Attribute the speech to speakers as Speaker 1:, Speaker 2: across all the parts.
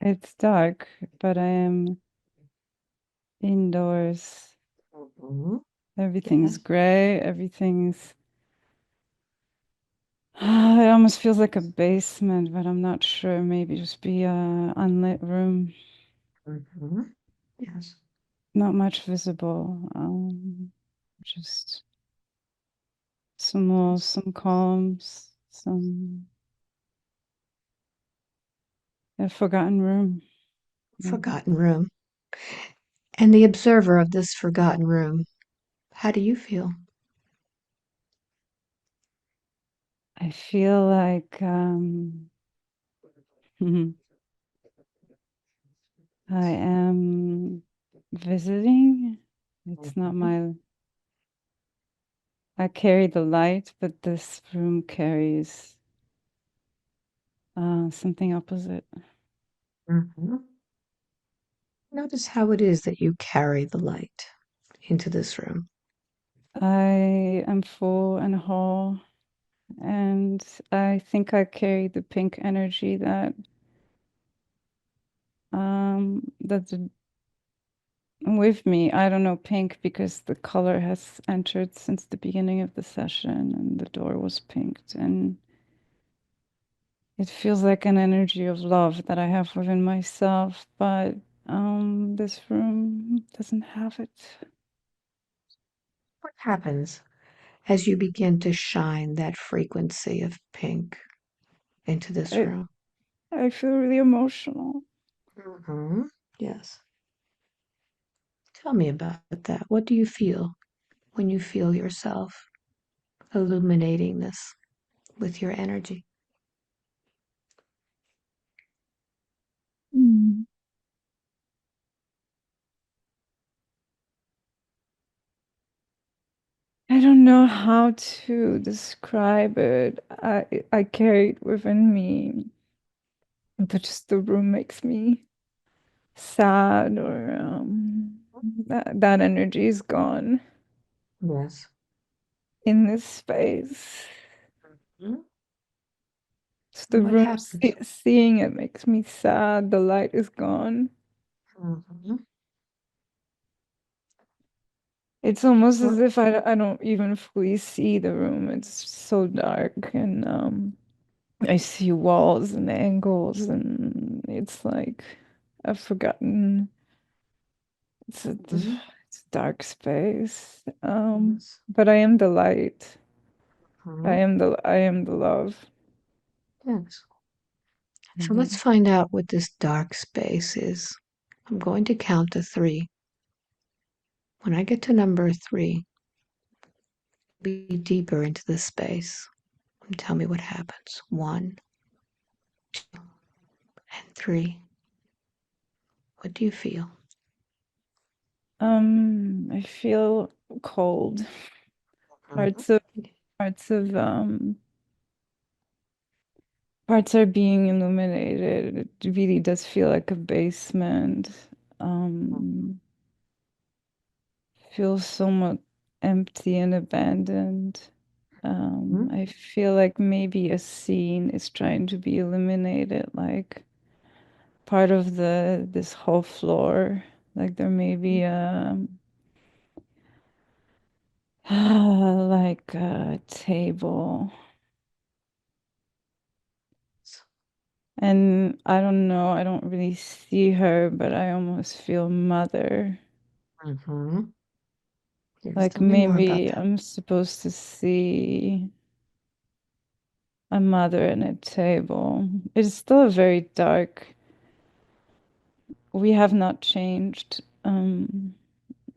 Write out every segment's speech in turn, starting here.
Speaker 1: It's dark, but I am indoors.
Speaker 2: Mm-hmm.
Speaker 1: Everything's
Speaker 2: Yes.
Speaker 1: gray. Everything's. It almost feels like a basement, but I'm not sure. Maybe just be a unlit room.
Speaker 2: Mm-hmm. Yes.
Speaker 1: Not much visible. Just some walls, some columns, some a forgotten room, maybe.
Speaker 2: Forgotten room. And the observer of this forgotten room, how do you feel?
Speaker 1: I feel like I am visiting. It's not
Speaker 2: Mhm.
Speaker 1: my. I carry the light, but this room carries something opposite.
Speaker 2: Mhm. Notice how it is that you carry the light into this room.
Speaker 1: I am full and whole, and I think I carry the pink energy that's with me. I don't know pink because the color has entered since the beginning of the session, and the door was pinked, and it feels like an energy of love that I have within myself, but this room doesn't have it.
Speaker 2: What happens as you begin to shine that frequency of pink into this
Speaker 1: I,
Speaker 2: room?
Speaker 1: I feel really emotional.
Speaker 2: Mm-hmm. Yes. Tell me about that. What do you feel when you feel yourself illuminating this with your energy?
Speaker 1: Mm. I don't know how to describe it. I carry it within me, but just the room makes me sad, or that energy is gone
Speaker 2: Yes.
Speaker 1: in this space.
Speaker 2: Mhm.
Speaker 1: Just the
Speaker 2: And what
Speaker 1: room,
Speaker 2: happens?
Speaker 1: seeing it makes me sad. The light is gone.
Speaker 2: Mm-hmm.
Speaker 1: It's almost as
Speaker 2: What?
Speaker 1: if I don't even fully see the room. It's so dark, and I see walls and angles, and it's like I've forgotten.
Speaker 2: Mhm.
Speaker 1: It's a dark space.
Speaker 2: Yes.
Speaker 1: But I am the light.
Speaker 2: Mhm.
Speaker 1: I am the love.
Speaker 2: Yes. So let's
Speaker 1: Mhm.
Speaker 2: find out what this dark space is. I'm going to count to three. When I get to number three, be deeper into this space and tell me what happens. One, two, and three. What do you feel?
Speaker 1: I feel cold.
Speaker 2: Mhm.
Speaker 1: Parts of parts of parts are being illuminated. It really does feel like a basement. Um, Feels somewhat empty and abandoned.
Speaker 2: Mhm.
Speaker 1: I feel like maybe a scene is trying to be eliminated, like part of this whole floor. Like there may be like a table. And I don't know, I don't really see her, but I almost feel mother.
Speaker 2: Mhm. Yes,
Speaker 1: Like
Speaker 2: tell me more about
Speaker 1: maybe
Speaker 2: that.
Speaker 1: I'm supposed to see a mother and a table. It's still a very dark. We have not changed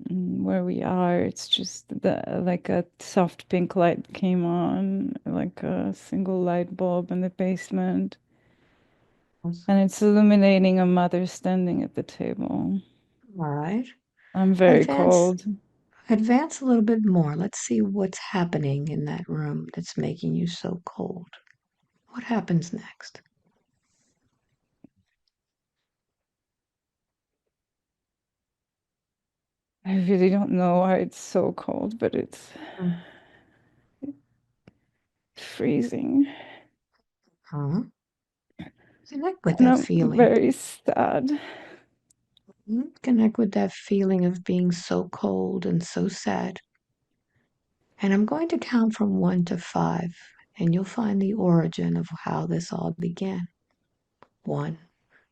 Speaker 1: where we are. It's just like a soft pink light came on, like a single light bulb in the basement,
Speaker 2: Yes.
Speaker 1: and it's illuminating a mother standing at the table.
Speaker 2: All right.
Speaker 1: I'm very
Speaker 2: Advance
Speaker 1: cold.
Speaker 2: advance a little bit more. Let's see what's happening in that room that's making you so cold. What happens next?
Speaker 1: I really don't know why it's so cold, but it's
Speaker 2: Mm.
Speaker 1: freezing.
Speaker 2: Huh? Connect with
Speaker 1: And
Speaker 2: that
Speaker 1: I'm
Speaker 2: feeling.
Speaker 1: very sad.
Speaker 2: Connect with that feeling of being so cold and so sad. And I'm going to count from 1 to 5, and you'll find the origin of how this all began. 1,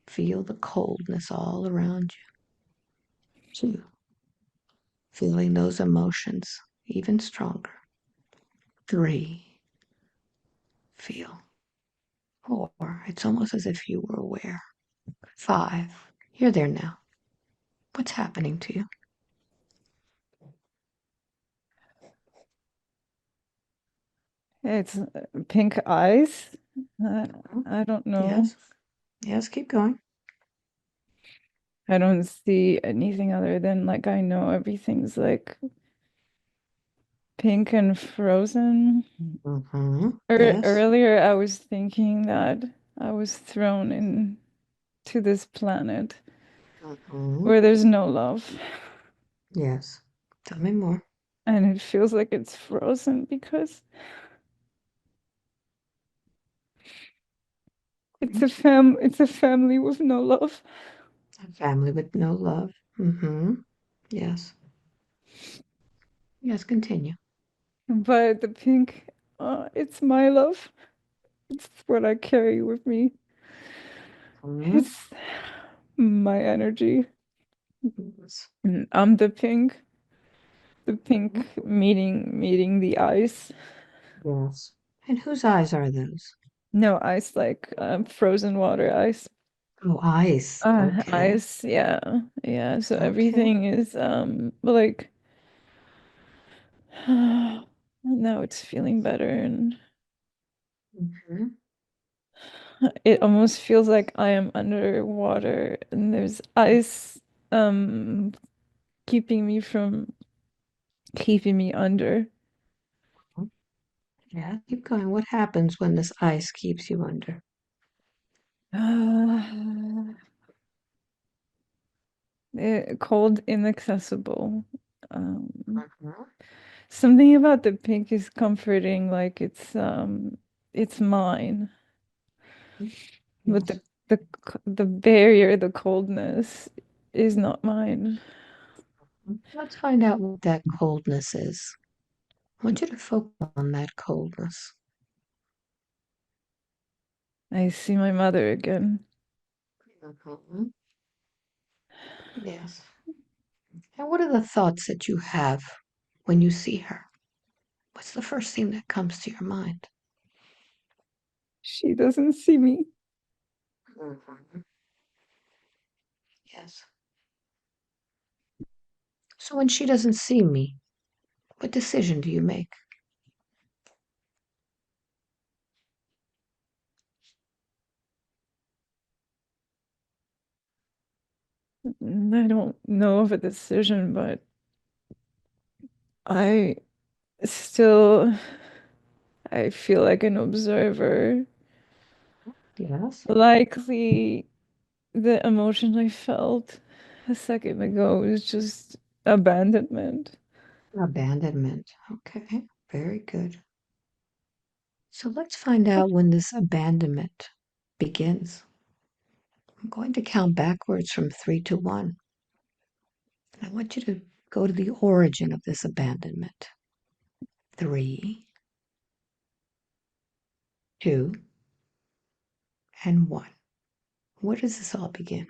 Speaker 2: feel the coldness all around you. 2, feeling those emotions even stronger. 3, feel. 4, it's almost as if you were aware. 5, you're there now. What's happening to you?
Speaker 1: It's pink eyes. Uh, I don't know.
Speaker 2: Yes, yes, keep going.
Speaker 1: I don't see anything other than like I know everything's like pink and frozen.
Speaker 2: Yes.
Speaker 1: Earlier, I was thinking that I was thrown into this planet
Speaker 2: hmm
Speaker 1: where there's no love,
Speaker 2: Yes. Tell me more.
Speaker 1: and it feels like it's frozen because it's a family with no love.
Speaker 2: A family with no love. Yes. Yes, continue.
Speaker 1: But the pink, it's my love. It's what I carry with me.
Speaker 2: Mhm.
Speaker 1: It's my energy.
Speaker 2: Yes.
Speaker 1: I'm the pink
Speaker 2: Mhm.
Speaker 1: meeting the ice.
Speaker 2: Yes. And whose eyes are those?
Speaker 1: No ice, like frozen water ice.
Speaker 2: Oh, ice. Okay.
Speaker 1: Ice, yeah, yeah. So
Speaker 2: Okay.
Speaker 1: everything is like now it's feeling better, and
Speaker 2: hmm
Speaker 1: it almost feels like I am underwater, and there's ice um keeping me from keeping me under.
Speaker 2: Yeah, keep going. What happens when this ice keeps you under?
Speaker 1: Cold, inaccessible. Um,
Speaker 2: Mhm.
Speaker 1: Something about the pink is comforting, like it's mine. But
Speaker 2: Yes.
Speaker 1: the barrier, the coldness is not mine.
Speaker 2: Let's find out what that coldness is. I want you to focus on that coldness.
Speaker 1: I see my mother again.
Speaker 2: Mhm. Yes. And what are the thoughts that you have when you see her? What's the first thing that comes to your mind?
Speaker 1: She doesn't see me.
Speaker 2: Mhm. Yes. So when she doesn't see me, what decision do you make?
Speaker 1: I don't know of a decision, but I still I feel like an observer.
Speaker 2: Yes.
Speaker 1: Likely the emotion I felt a second ago is just abandonment.
Speaker 2: Abandonment. Okay, very good. So let's find out when this abandonment begins. I'm going to count backwards from 3 to 1. I want you to go to the origin of this abandonment. 3, 2, and 1. Where does this all begin?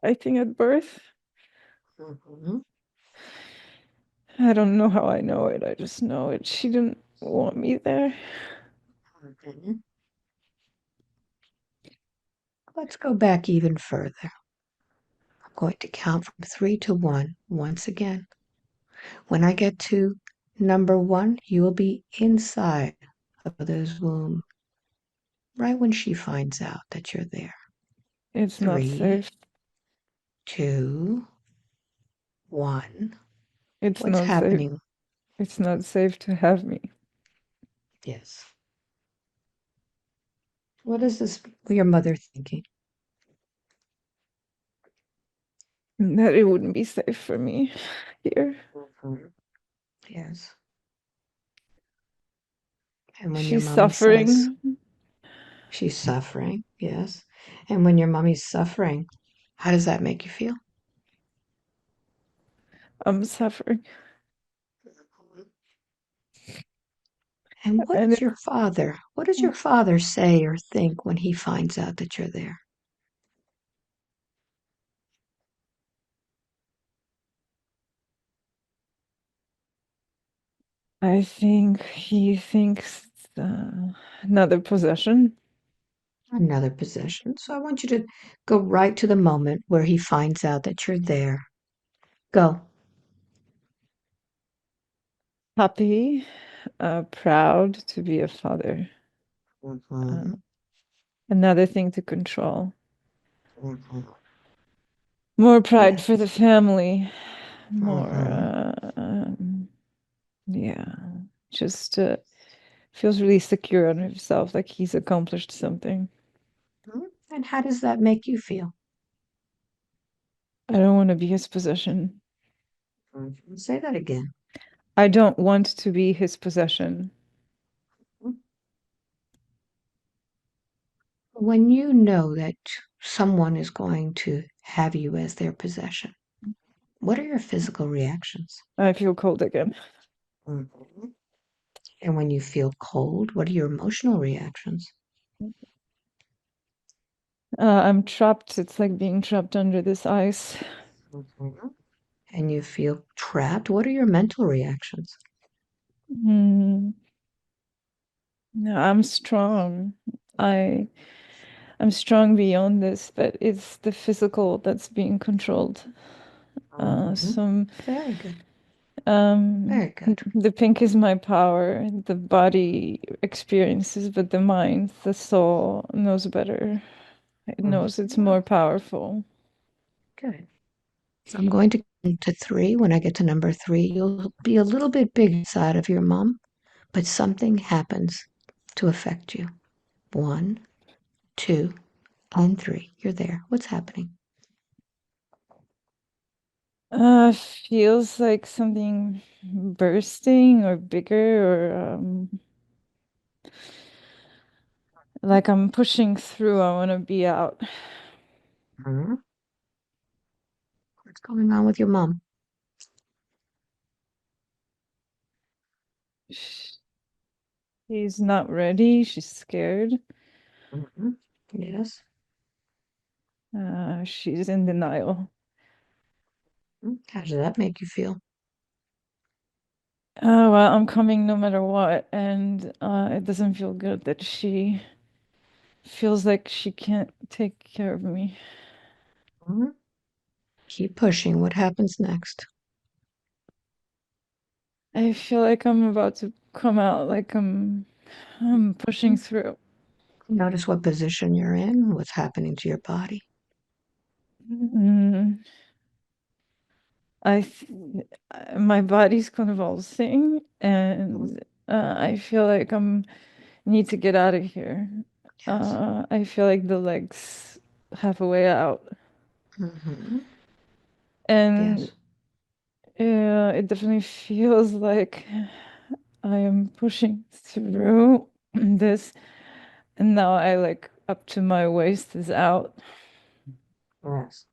Speaker 1: I think at birth,
Speaker 2: Mhm.
Speaker 1: I don't know how I know it. I just know it. She didn't want me there.
Speaker 2: Mhm. Let's go back even further. I'm going to count from 3 to 1 once again. When I get to number 1, you will be inside of mother's womb right when she finds out that you're there.
Speaker 1: It's not
Speaker 2: 3,
Speaker 1: safe.
Speaker 2: 2, 1.
Speaker 1: It's
Speaker 2: What's
Speaker 1: not safe.
Speaker 2: happening?
Speaker 1: It's not safe to have me.
Speaker 2: Yes. What is this your mother thinking?
Speaker 1: That it wouldn't be safe for me here.
Speaker 2: Mhm. Yes. And when your
Speaker 1: She's
Speaker 2: mama says,
Speaker 1: suffering.
Speaker 2: She's suffering, yes. And when your mommy's suffering, how does that make you feel?
Speaker 1: I'm suffering.
Speaker 2: And what
Speaker 1: And
Speaker 2: is your father? What does your father say or think when he finds out that you're there?
Speaker 1: I think he thinks it's another possession.
Speaker 2: Another possession. So I want you to go right to the moment where he finds out that you're there. Go.
Speaker 1: Happy, proud to be a father. Uh,
Speaker 2: Mhm,
Speaker 1: another thing to control.
Speaker 2: mhm.
Speaker 1: More pride for the
Speaker 2: Yes.
Speaker 1: family. More,
Speaker 2: Mhm,
Speaker 1: yeah, just feels really secure on himself, like he's accomplished something.
Speaker 2: mhm. And how does that make you feel?
Speaker 1: I don't want to be his possession.
Speaker 2: Mhm. Say that again.
Speaker 1: I don't want to be his possession.
Speaker 2: When you know that someone is going to have you as their possession, what are your physical reactions?
Speaker 1: I feel cold again.
Speaker 2: Mhm. And when you feel cold, what are your emotional reactions?
Speaker 1: I'm trapped. It's like being trapped under this ice.
Speaker 2: Mhm. And you feel trapped, what are your mental reactions?
Speaker 1: Hmm. No, I'm strong. I I'm strong beyond this, but it's the physical that's being controlled.
Speaker 2: Mhm.
Speaker 1: Some
Speaker 2: Very good. Very good.
Speaker 1: the pink is my power. The body experiences, but the mind, the soul knows better. It
Speaker 2: Mhm.
Speaker 1: knows it's more powerful.
Speaker 2: Good. So I'm going to count to three. When I get to number three, you'll be a little bit big inside of your mom, but something happens to affect you. One, two, and three. You're there. What's happening?
Speaker 1: Feels like something bursting or bigger or like I'm pushing through. I want to be out.
Speaker 2: Mhm. What's going on with your mom?
Speaker 1: She's not ready. She's scared.
Speaker 2: Mhm. Yes.
Speaker 1: She's in denial.
Speaker 2: How does that make you feel?
Speaker 1: Oh, well, I'm coming no matter what, and it doesn't feel good that she feels like she can't take care of me.
Speaker 2: Mhm. Keep pushing. What happens next?
Speaker 1: I feel like I'm about to come out, like I'm pushing
Speaker 2: Mhm.
Speaker 1: through.
Speaker 2: Notice what position you're in, what's happening to your body.
Speaker 1: Mm, I th my body's convulsing,
Speaker 2: Mhm.
Speaker 1: and I feel like I'm need to get out of here.
Speaker 2: Yes.
Speaker 1: I feel like the legs have a way out,
Speaker 2: Hmm.
Speaker 1: and
Speaker 2: Yes.
Speaker 1: it definitely feels like I am pushing through this, and now I like up to my waist is out,
Speaker 2: Yes.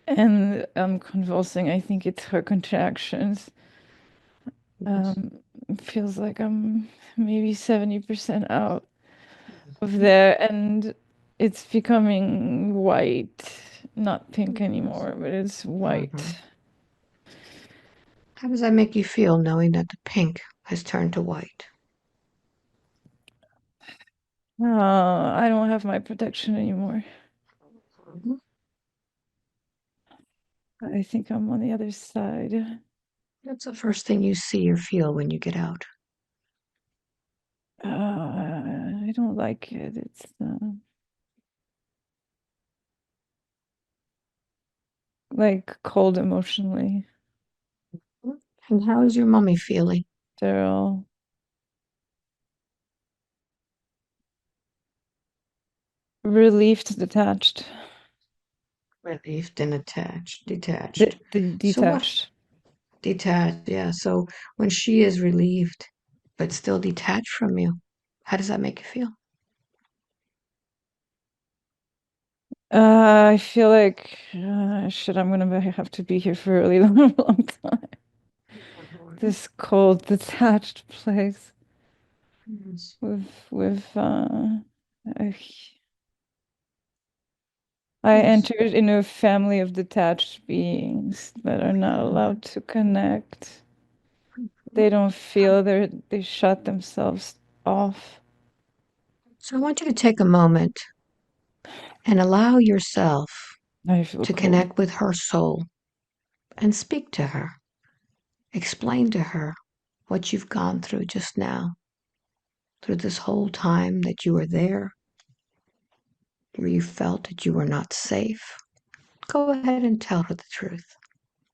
Speaker 1: and I'm convulsing. I think it's her contractions.
Speaker 2: Yes.
Speaker 1: Um, feels like I'm maybe 70% out of
Speaker 2: Mhm.
Speaker 1: there, and it's becoming white, not pink
Speaker 2: Yes.
Speaker 1: anymore, but it's
Speaker 2: Hmm.
Speaker 1: white.
Speaker 2: How does that make you feel knowing that the pink has turned to white?
Speaker 1: I don't have my protection anymore.
Speaker 2: Mhm.
Speaker 1: I think I'm on the other side.
Speaker 2: That's the first thing you see or feel when you get out.
Speaker 1: I don't like it. It's like cold emotionally.
Speaker 2: Mhm. And how is your mommy feeling?
Speaker 1: They're all relieved, detached,
Speaker 2: Relieved and attached, detached. So what?
Speaker 1: detached.
Speaker 2: Detached, yeah. So when she is relieved, but still detached from you, how does that make you feel?
Speaker 1: I feel like shit, I'm gonna have to be here for a really long time. This cold, detached place
Speaker 2: Yes.
Speaker 1: with I, I
Speaker 2: Yes.
Speaker 1: entered in a family of detached beings that are not allowed to connect. They don't feel they shut themselves off.
Speaker 2: So I want you to take a moment and allow yourself
Speaker 1: I feel
Speaker 2: to
Speaker 1: cold.
Speaker 2: connect with her soul and speak to her. Explain to her what you've gone through just now, through this whole time that you were there, where you felt that you were not safe. Go ahead and tell her the truth.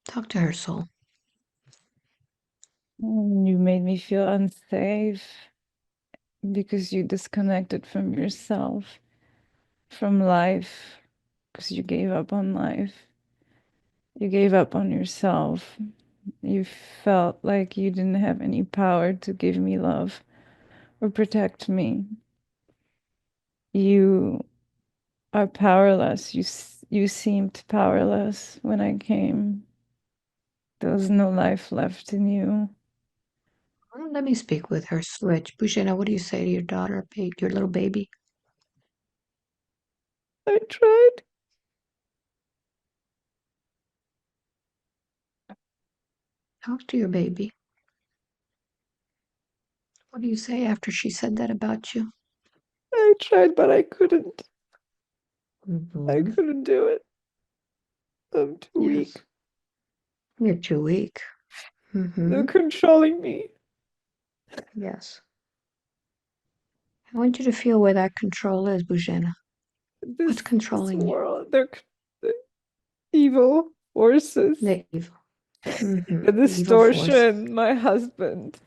Speaker 2: Talk to her soul.
Speaker 1: You made me feel unsafe because you disconnected from yourself, from life, because you gave up on life. You gave up on yourself. You felt like you didn't have any power to give me love or protect me. You are powerless. You seemed powerless when I came. There was no life left in you.
Speaker 2: Well, let me speak with her. Switch. Bushena, what do you say to your daughter, your little baby?
Speaker 1: I tried.
Speaker 2: Talk to your baby. What do you say after she said that about you?
Speaker 1: I tried, but I couldn't. I
Speaker 2: Mm-hmm.
Speaker 1: couldn't do it. I'm too
Speaker 2: Yes.
Speaker 1: weak.
Speaker 2: You're too weak.
Speaker 1: They're
Speaker 2: Mm-hmm.
Speaker 1: controlling me.
Speaker 2: Yes. I want you to feel where that control is, Bujena. What's
Speaker 1: This
Speaker 2: controlling you?
Speaker 1: world, the evil forces,
Speaker 2: The evil. Mm-hmm.
Speaker 1: the
Speaker 2: The evil force.
Speaker 1: distortion, my husband.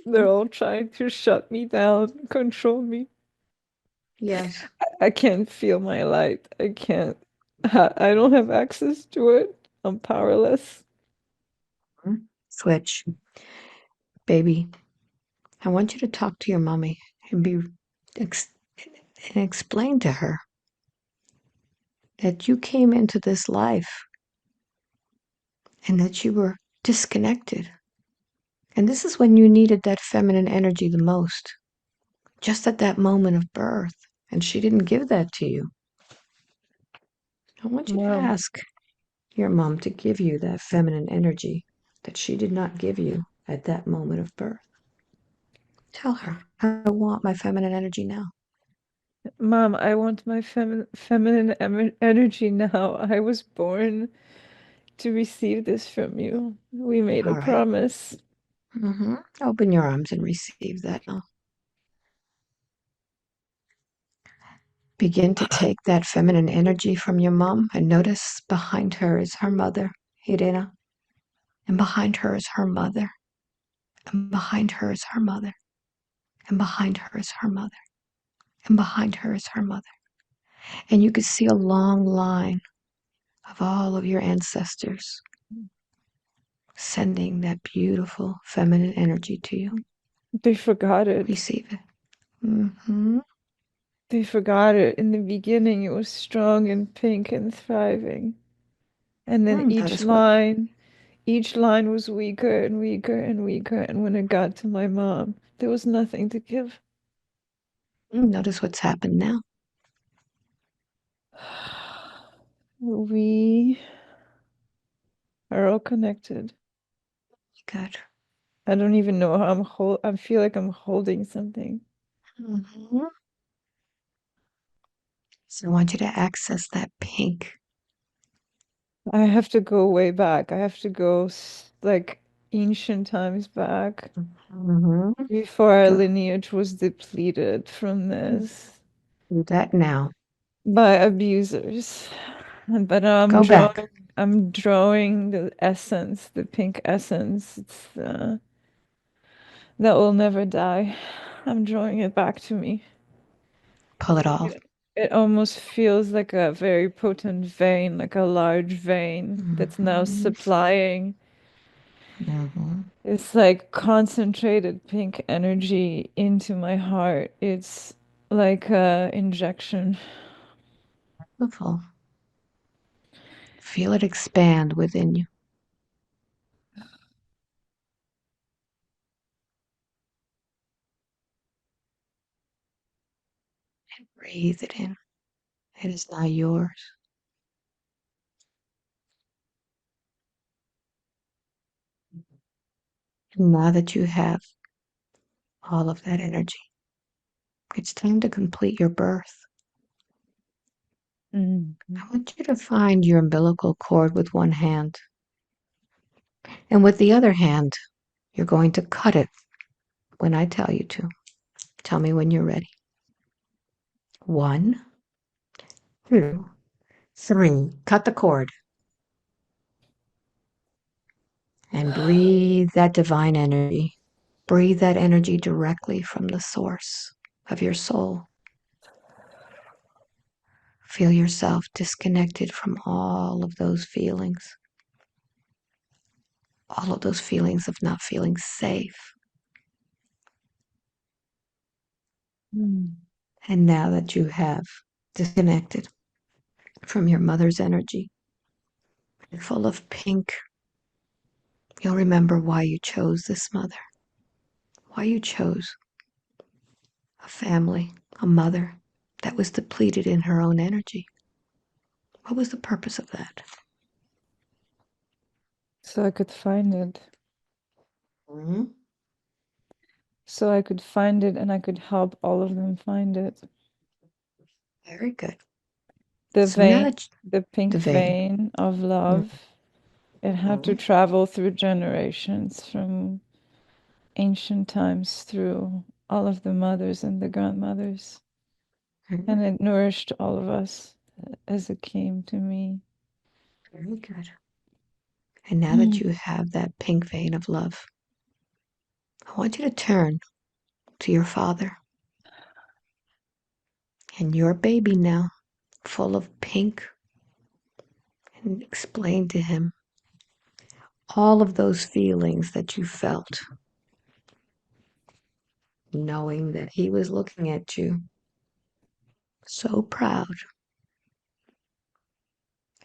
Speaker 1: They're all trying to shut me down, control me.
Speaker 2: Yes.
Speaker 1: I can't feel my light. I can't. I don't have access to it. I'm powerless.
Speaker 2: Switch. Baby, I want you to talk to your mommy and ex- and explain to her that you came into this life and that you were disconnected. And this is when you needed that feminine energy the most, just at that moment of birth. And she didn't give that to you. I want you to
Speaker 1: Mom,
Speaker 2: ask your mom to give you that feminine energy that she did not give you at that moment of birth. Tell her, I want my feminine energy now.
Speaker 1: Mom, I want my feminine energy now. I was born to receive this from you. We made a
Speaker 2: All right.
Speaker 1: promise.
Speaker 2: Open your arms and receive that now. Begin to take that feminine energy from your mom and notice behind her is her mother, Irena. And behind her is her mother. And behind her is her mother. And behind her is her mother. And behind her is her mother. And you could see a long line of all of your ancestors sending that beautiful feminine energy to you.
Speaker 1: They forgot it.
Speaker 2: Receive it. Mm-hmm.
Speaker 1: They forgot it. In the beginning, it was strong and pink and thriving. And then
Speaker 2: Notice what
Speaker 1: each line was weaker and weaker and weaker. And when it got to my mom, there was nothing to give.
Speaker 2: notice what's happened now.
Speaker 1: We are all connected.
Speaker 2: Good.
Speaker 1: I don't even know how I feel like I'm holding something.
Speaker 2: Mm-hmm. So I want you to access that pink.
Speaker 1: I have to go way back. I have to go like ancient times back
Speaker 2: Mm-hmm.
Speaker 1: before our
Speaker 2: Go
Speaker 1: lineage was depleted from this
Speaker 2: do that now.
Speaker 1: by abusers. But
Speaker 2: Go back.
Speaker 1: I'm drawing the essence, the pink essence. It's that will never die. I'm drawing it back to me.
Speaker 2: Pull it off.
Speaker 1: It almost feels like a very potent vein, like a large vein that's now
Speaker 2: Mm-hmm.
Speaker 1: supplying.
Speaker 2: Mm-hmm.
Speaker 1: It's like concentrated pink energy into my heart. It's like a injection.
Speaker 2: Beautiful. Feel it expand within you. And breathe it in. It is now yours. And now that you have all of that energy, it's time to complete your birth.
Speaker 1: Mm.
Speaker 2: I want you to find your umbilical cord with one hand. And with the other hand, you're going to cut it when I tell you to. Tell me when you're ready. 1, 2, 3. Cut the cord. And breathe that divine energy. Breathe that energy directly from the source of your soul. Feel yourself disconnected from all of those feelings. All of those feelings of not feeling safe.
Speaker 1: Mm.
Speaker 2: And now that you have disconnected from your mother's energy, full of pink, you'll remember why you chose this mother, why you chose a family, a mother that was depleted in her own energy. What was the purpose of that?
Speaker 1: So I could find it.
Speaker 2: Mm-hmm.
Speaker 1: So I could find it and I could help all of them find it.
Speaker 2: Very good.
Speaker 1: The
Speaker 2: So now
Speaker 1: vein,
Speaker 2: that
Speaker 1: the pink
Speaker 2: the vein.
Speaker 1: vein of love, it had to
Speaker 2: Mm-hmm.
Speaker 1: travel through generations from ancient times through all of the mothers and the grandmothers. And it nourished all of us as it came to me.
Speaker 2: Very good. And now that you have that pink vein of love, I want you to turn to your father and your baby now, full of pink, and explain to him all of those feelings that you felt, knowing that he was looking at you so proud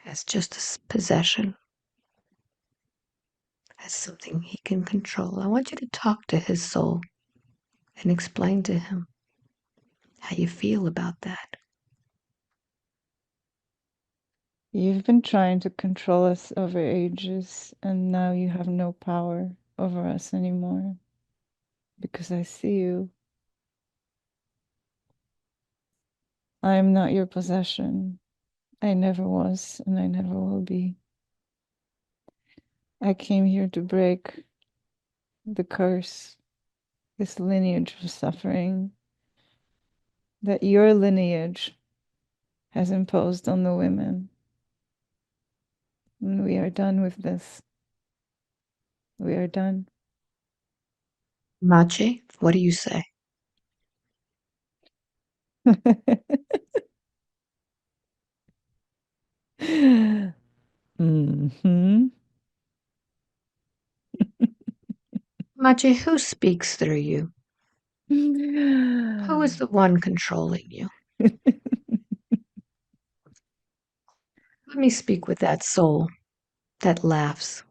Speaker 2: as just a possession, as something he can control. I want you to talk to his soul and explain to him how you feel about that.
Speaker 1: You've been trying to control us over ages, and now you have no power over us anymore because I see you. I am not your possession. I never was, and I never will be. I came here to break the curse, this lineage of suffering that your lineage has imposed on the women. And we are done with this. We are done.
Speaker 2: Mache, what do you say?
Speaker 1: Hmm.
Speaker 2: Mache, who speaks through you? Who is the one controlling you? Let me speak with that soul that laughs.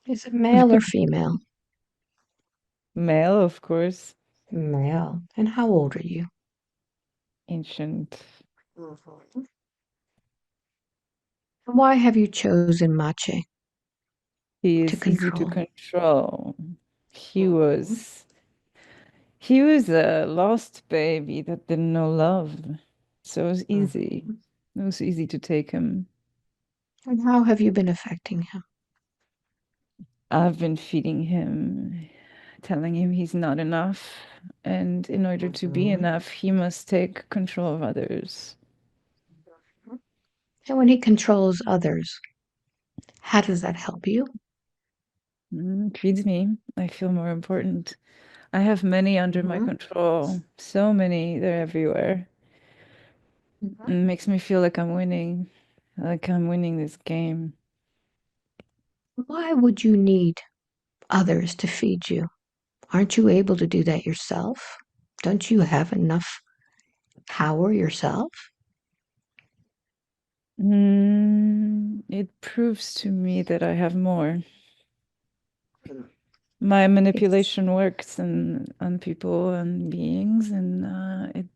Speaker 2: Is it male or female?
Speaker 1: Male, of course.
Speaker 2: Male. And how old are you?
Speaker 1: Ancient.
Speaker 2: Mhm. And why have you chosen Mache
Speaker 1: He
Speaker 2: to
Speaker 1: is easy to
Speaker 2: control?
Speaker 1: control. He
Speaker 2: Mhm.
Speaker 1: was he was a lost baby that didn't know love. So it was easy.
Speaker 2: Mhm.
Speaker 1: It was easy to take him.
Speaker 2: And how have you been affecting him?
Speaker 1: I've been feeding him, telling him he's not enough. And in order to be
Speaker 2: Mhm.
Speaker 1: enough, he must take control of others.
Speaker 2: And when he controls others, how does that help you?
Speaker 1: Feeds me. I feel more important. I have many under my
Speaker 2: Mhm.
Speaker 1: control. So many, they're everywhere.
Speaker 2: Mhm.
Speaker 1: It makes me feel like I'm winning this game.
Speaker 2: Why would you need others to feed you? Aren't you able to do that yourself? Don't you have enough power yourself?
Speaker 1: It proves to me that I have more.
Speaker 2: Mm.
Speaker 1: My
Speaker 2: It's
Speaker 1: manipulation works on people and beings, and it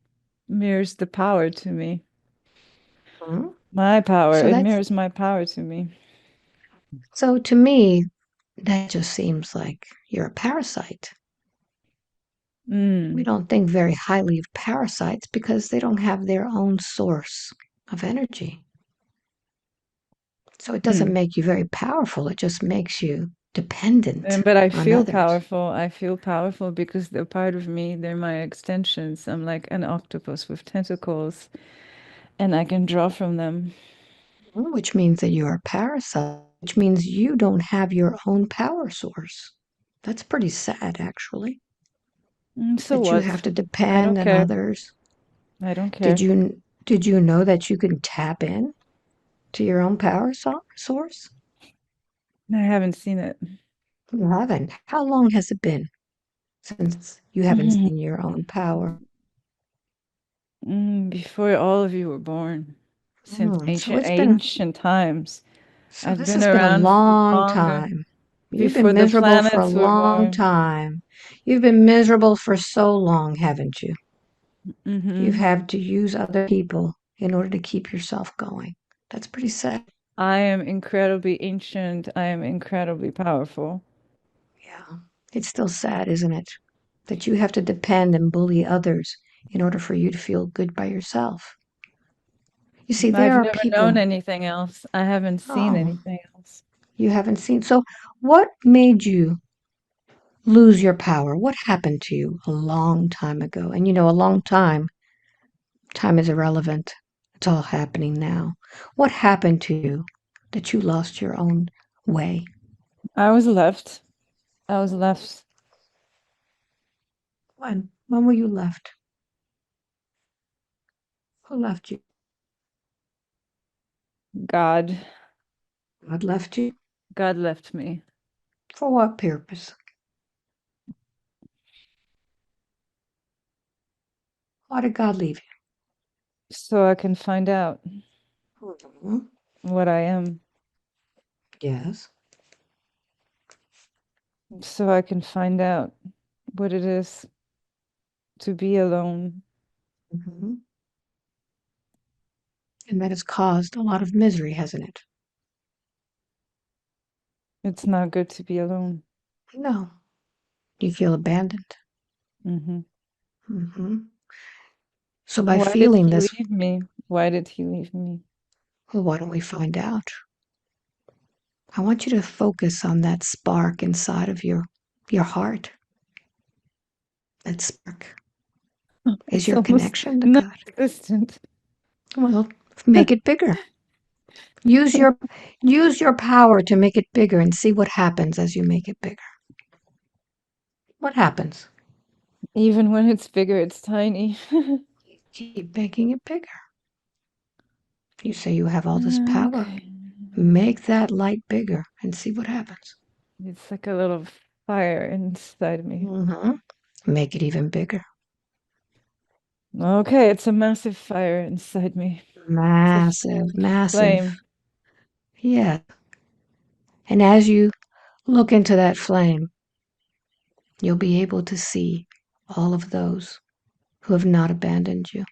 Speaker 1: mirrors the power to me.
Speaker 2: Mhm.
Speaker 1: My power.
Speaker 2: So
Speaker 1: It
Speaker 2: that's
Speaker 1: mirrors my power to me.
Speaker 2: so to me, that just seems like you're a parasite. We
Speaker 1: Mm,
Speaker 2: don't think very highly of parasites because they don't have their own source of energy. So it doesn't
Speaker 1: mm.
Speaker 2: make you very powerful. It just makes you dependent
Speaker 1: But I
Speaker 2: on
Speaker 1: feel
Speaker 2: others.
Speaker 1: powerful. I feel powerful because they're part of me. They're my extensions. I'm like an octopus with tentacles, and I can draw from them.
Speaker 2: Which means that you're a parasite, which means you don't have your own power source. That's pretty sad, actually,
Speaker 1: So
Speaker 2: that you have
Speaker 1: what?
Speaker 2: to
Speaker 1: I
Speaker 2: depend
Speaker 1: don't
Speaker 2: on
Speaker 1: care.
Speaker 2: others.
Speaker 1: I don't
Speaker 2: Did
Speaker 1: care.
Speaker 2: you know that you can tap in to your own power source?
Speaker 1: I haven't seen it.
Speaker 2: You haven't. How long has it been since you haven't seen your own power?
Speaker 1: Before all of you were born, since
Speaker 2: So it's been
Speaker 1: ancient times.
Speaker 2: so
Speaker 1: I've
Speaker 2: this
Speaker 1: been
Speaker 2: has been a
Speaker 1: around
Speaker 2: long
Speaker 1: longer,
Speaker 2: time. You've been
Speaker 1: before the
Speaker 2: miserable for a
Speaker 1: planets were
Speaker 2: long
Speaker 1: born.
Speaker 2: time. You've been miserable for so long, haven't you? You've
Speaker 1: Hmm.
Speaker 2: had to use other people in order to keep yourself going. That's pretty sad.
Speaker 1: I am incredibly ancient. I am incredibly powerful.
Speaker 2: Yeah. It's still sad, isn't it? That you have to depend and bully others in order for you to feel good by yourself. You see,
Speaker 1: I've
Speaker 2: there are
Speaker 1: never known
Speaker 2: people,
Speaker 1: anything else. I haven't seen
Speaker 2: oh,
Speaker 1: anything else.
Speaker 2: you haven't seen. So, what made you lose your power? What happened to you a long time ago? And a long time is irrelevant. It's all happening now. What happened to you that you lost your own way?
Speaker 1: I was left. I was left.
Speaker 2: When? When were you left? Who left you?
Speaker 1: God.
Speaker 2: God left you?
Speaker 1: God left me
Speaker 2: For what purpose? Why did God leave
Speaker 1: so I can find out
Speaker 2: you? Mhm.
Speaker 1: what I am,
Speaker 2: Yes.
Speaker 1: so I can find out what it is to be alone.
Speaker 2: Hmm. And that has caused a lot of misery, hasn't it?
Speaker 1: It's not good to be alone.
Speaker 2: No. You feel abandoned.
Speaker 1: Hmm.
Speaker 2: Hmm. So by
Speaker 1: Why did
Speaker 2: feeling
Speaker 1: he
Speaker 2: this,
Speaker 1: leave me? Why did he leave me?
Speaker 2: well, why don't we find out? I want you to focus on that spark inside of your heart. That spark is
Speaker 1: It's
Speaker 2: your
Speaker 1: almost
Speaker 2: connection to God.
Speaker 1: non-existent.
Speaker 2: Well, make it bigger. Use your use your power to make it bigger and see what happens as you make it bigger. What happens?
Speaker 1: Even when it's bigger, it's tiny.
Speaker 2: Keep making it bigger. You say you have all this power.
Speaker 1: Okay.
Speaker 2: Make that light bigger and see what happens.
Speaker 1: It's like a little fire inside me.
Speaker 2: Hmm. Make it even bigger.
Speaker 1: Okay, it's a massive fire inside me. It's a
Speaker 2: Massive, massive.
Speaker 1: flame.
Speaker 2: Yeah. And as you look into that flame, you'll be able to see all of those who have not abandoned you,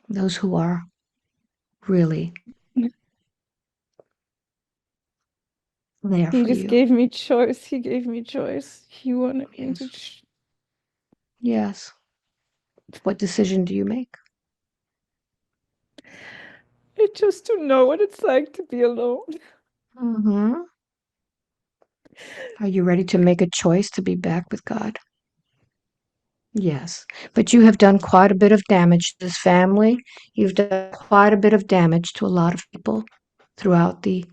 Speaker 2: those who are really there
Speaker 1: He
Speaker 2: for
Speaker 1: just
Speaker 2: you.
Speaker 1: gave me choice. He gave me choice. He wanted me to.
Speaker 2: Yes. Yes. What decision do you make?
Speaker 1: Just to know what it's like to be alone.
Speaker 2: Hmm. Are you ready to make a choice to be back with God? Yes. But you have done quite a bit of damage to this family. You've done quite a bit of damage to a lot of people throughout the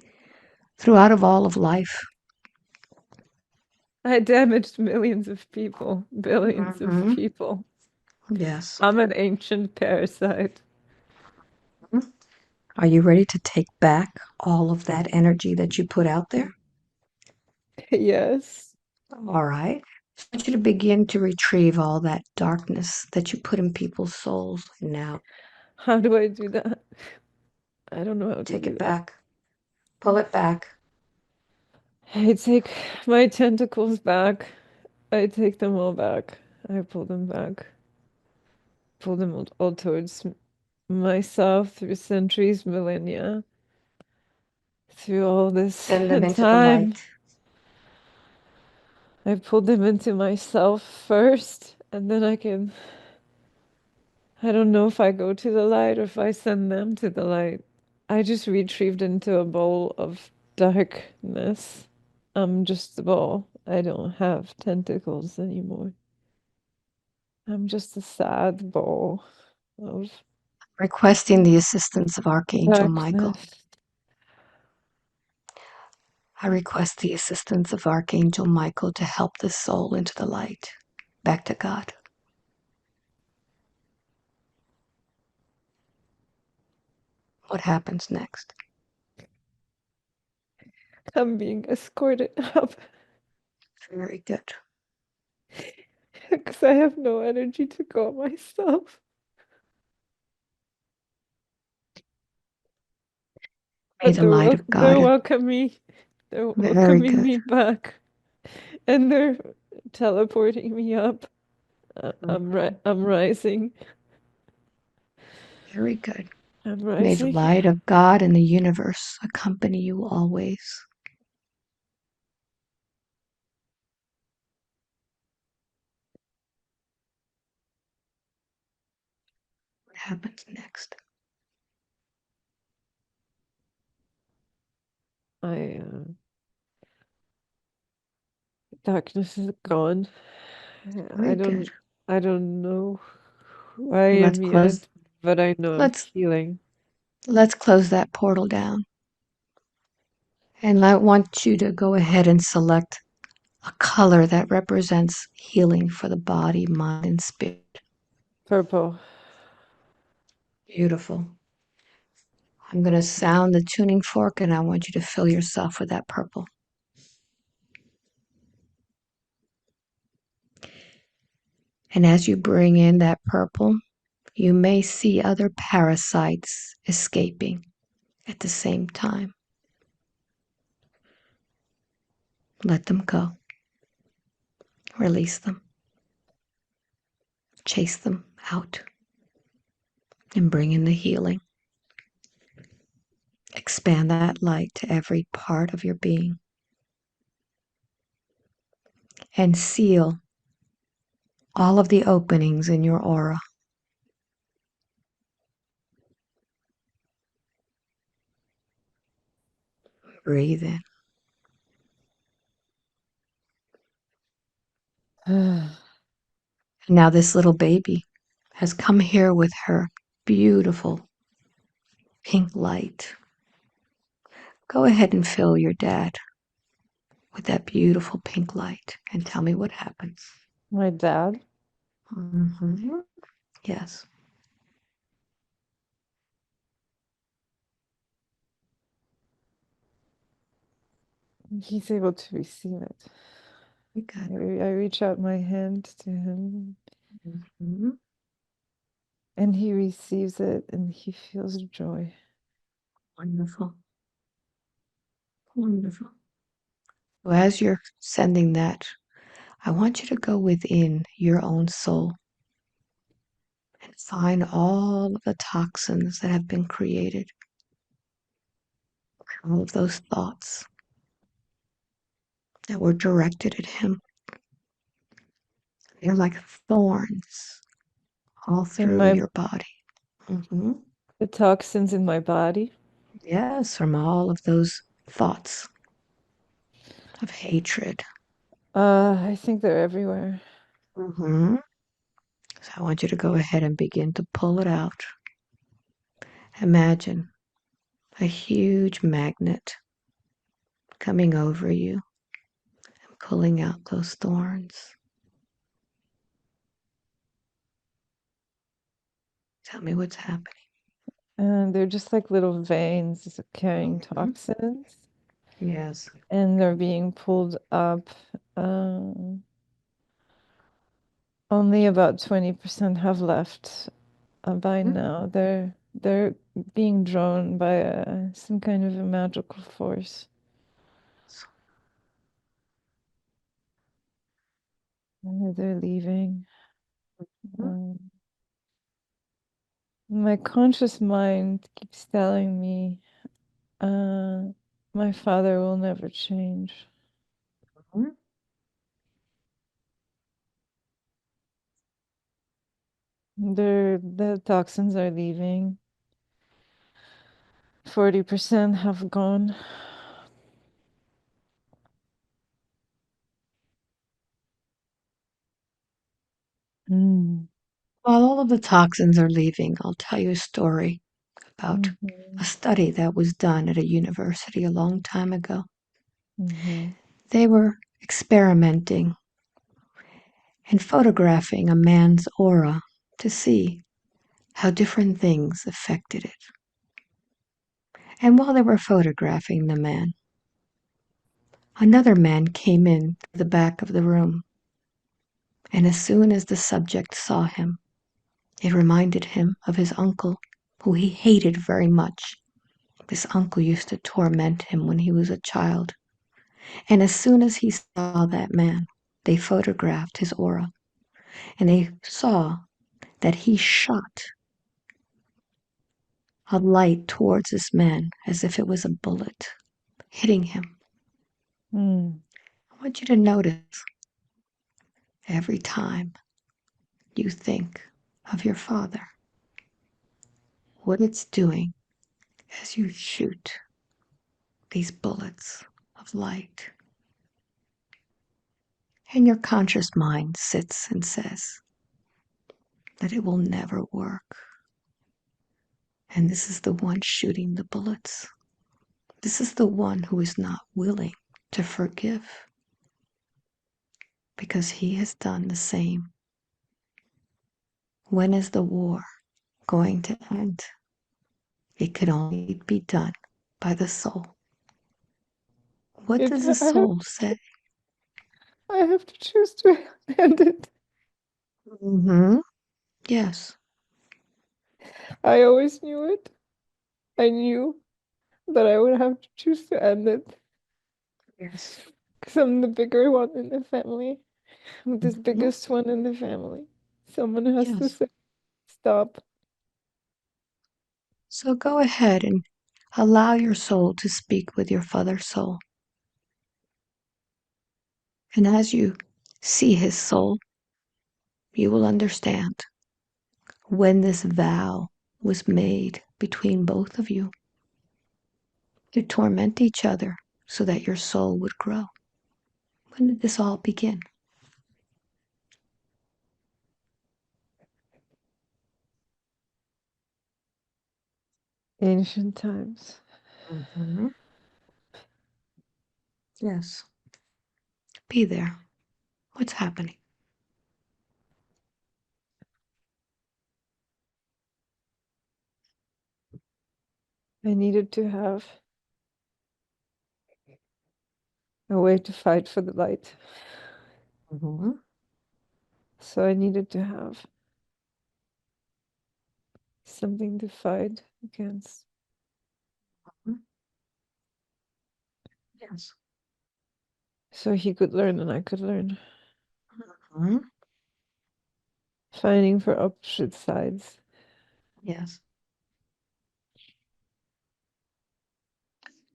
Speaker 2: throughout of all of life.
Speaker 1: I damaged millions of people, billions of
Speaker 2: Hmm.
Speaker 1: people.
Speaker 2: Yes.
Speaker 1: I'm an ancient parasite.
Speaker 2: Are you ready to take back all of that energy that you put out there?
Speaker 1: Yes.
Speaker 2: All right. So I want you to begin to retrieve all that darkness that you put in people's souls now.
Speaker 1: How do I do that?
Speaker 3: I don't know how to
Speaker 2: Take
Speaker 3: do
Speaker 2: it
Speaker 3: that.
Speaker 2: back. Pull it back.
Speaker 3: I take my tentacles back. I take them all back. I pull them back. Pull them all towards myself through centuries, millennia, through all this
Speaker 2: Send them into the
Speaker 3: time.
Speaker 2: light.
Speaker 3: I pull them into myself first, and then I don't know if I go to the light or if I send them to the light. I just retrieved into a bowl of darkness. I'm just a ball. I don't have tentacles anymore. I'm just a sad ball of
Speaker 2: Requesting the assistance of Archangel Michael.
Speaker 3: darkness.
Speaker 2: I request the assistance of Archangel Michael to help the soul into the light, back to God. What happens next?
Speaker 3: I'm being escorted up
Speaker 2: Very good.
Speaker 3: because I have no energy to go myself.
Speaker 2: May
Speaker 3: But
Speaker 2: the light of
Speaker 3: they're
Speaker 2: God.
Speaker 3: welcoming they're
Speaker 2: Very
Speaker 3: welcoming
Speaker 2: good.
Speaker 3: me back, and they're teleporting me up. I'm rising.
Speaker 2: Very good.
Speaker 3: I'm
Speaker 2: May the
Speaker 3: rising.
Speaker 2: light of God and the universe accompany you always. What happens next?
Speaker 3: I Darkness is gone. I
Speaker 2: Very good.
Speaker 3: don't I don't know who I
Speaker 2: Let's
Speaker 3: am
Speaker 2: close
Speaker 3: yet, but I know I'm
Speaker 2: let's
Speaker 3: healing.
Speaker 2: let's close that portal down. And I want you to go ahead and select a color that represents healing for the body, mind, and spirit.
Speaker 3: Purple.
Speaker 2: Beautiful. I'm going to sound the tuning fork and I want you to fill yourself with that purple. And as you bring in that purple, you may see other parasites escaping at the same time. Let them go. Release them. Chase them out. And bring in the healing. Expand that light to every part of your being. And seal all of the openings in your aura. Breathe in. Now this little baby has come here with her beautiful pink light. Go ahead and fill your dad with that beautiful pink light and tell me what happens.
Speaker 3: My dad.
Speaker 2: Mm-hmm. Yes.
Speaker 3: He's able to receive it.
Speaker 2: Good.
Speaker 3: I reach out my hand to him,
Speaker 2: Mm-hmm.
Speaker 3: and he receives it, and he feels joy.
Speaker 2: Wonderful. Wonderful. So as you're sending that, I want you to go within your own soul and find all of the toxins that have been created, all of those thoughts that were directed at him. They're like thorns all
Speaker 3: In
Speaker 2: through
Speaker 3: my
Speaker 2: your body. Mm-hmm.
Speaker 3: The toxins in my body.
Speaker 2: Yes, from all of those thoughts of hatred.
Speaker 3: I think they're everywhere.
Speaker 2: Mm-hmm. So I want you to go ahead and begin to pull it out. Imagine a huge magnet coming over you and pulling out those thorns. Tell me what's happening.
Speaker 3: And they're just like little veins carrying
Speaker 2: Mhm.
Speaker 3: toxins,
Speaker 2: Yes.
Speaker 3: and they're being pulled up. Um, Only about 20% have left by
Speaker 2: Mhm.
Speaker 3: now. They're They're being drawn by some kind of a magical force. They're leaving. My conscious mind keeps telling me, my father will never change.
Speaker 2: Mhm.
Speaker 3: The toxins are leaving. 40% have gone. Mm.
Speaker 2: While all of the toxins are leaving, I'll tell you a story about a study that was done at a university a long time ago. They were experimenting and photographing a man's aura to see how different things affected it. And while they were photographing the man, another man came in to the back of the room. And as soon as the subject saw him, it reminded him of his uncle, who he hated very much. This uncle used to torment him when he was a child. And as soon as he saw that man, they photographed his aura. And they saw that he shot a light towards this man as if it was a bullet, hitting him. I want you to notice every time you think of your father, what it's doing as you shoot these bullets of light. And your conscious mind sits and says that it will never work. And this is the one shooting the bullets. This is the one who is not willing to forgive because he has done the same. When is the war going to end? It could only be done by the soul. What does the soul say?
Speaker 3: I have to choose to end it.
Speaker 2: Yes.
Speaker 3: I always knew it. I knew that I would have to choose to end it.
Speaker 2: Yes.
Speaker 3: Because I'm the bigger one in the family. I'm the biggest one in the family. Someone has to
Speaker 2: Yes.
Speaker 3: say stop.
Speaker 2: So go ahead and allow your soul to speak with your father's soul. And as you see his soul, you will understand when this vow was made between both of you to torment each other so that your soul would grow. When did this all begin?
Speaker 3: Ancient times.
Speaker 2: Yes. Be there. What's happening?
Speaker 3: I needed to have a way to fight for the light. So I needed to have something to fight against.
Speaker 2: Yes.
Speaker 3: So he could learn and I could learn. Fighting for opposite sides.
Speaker 2: Yes.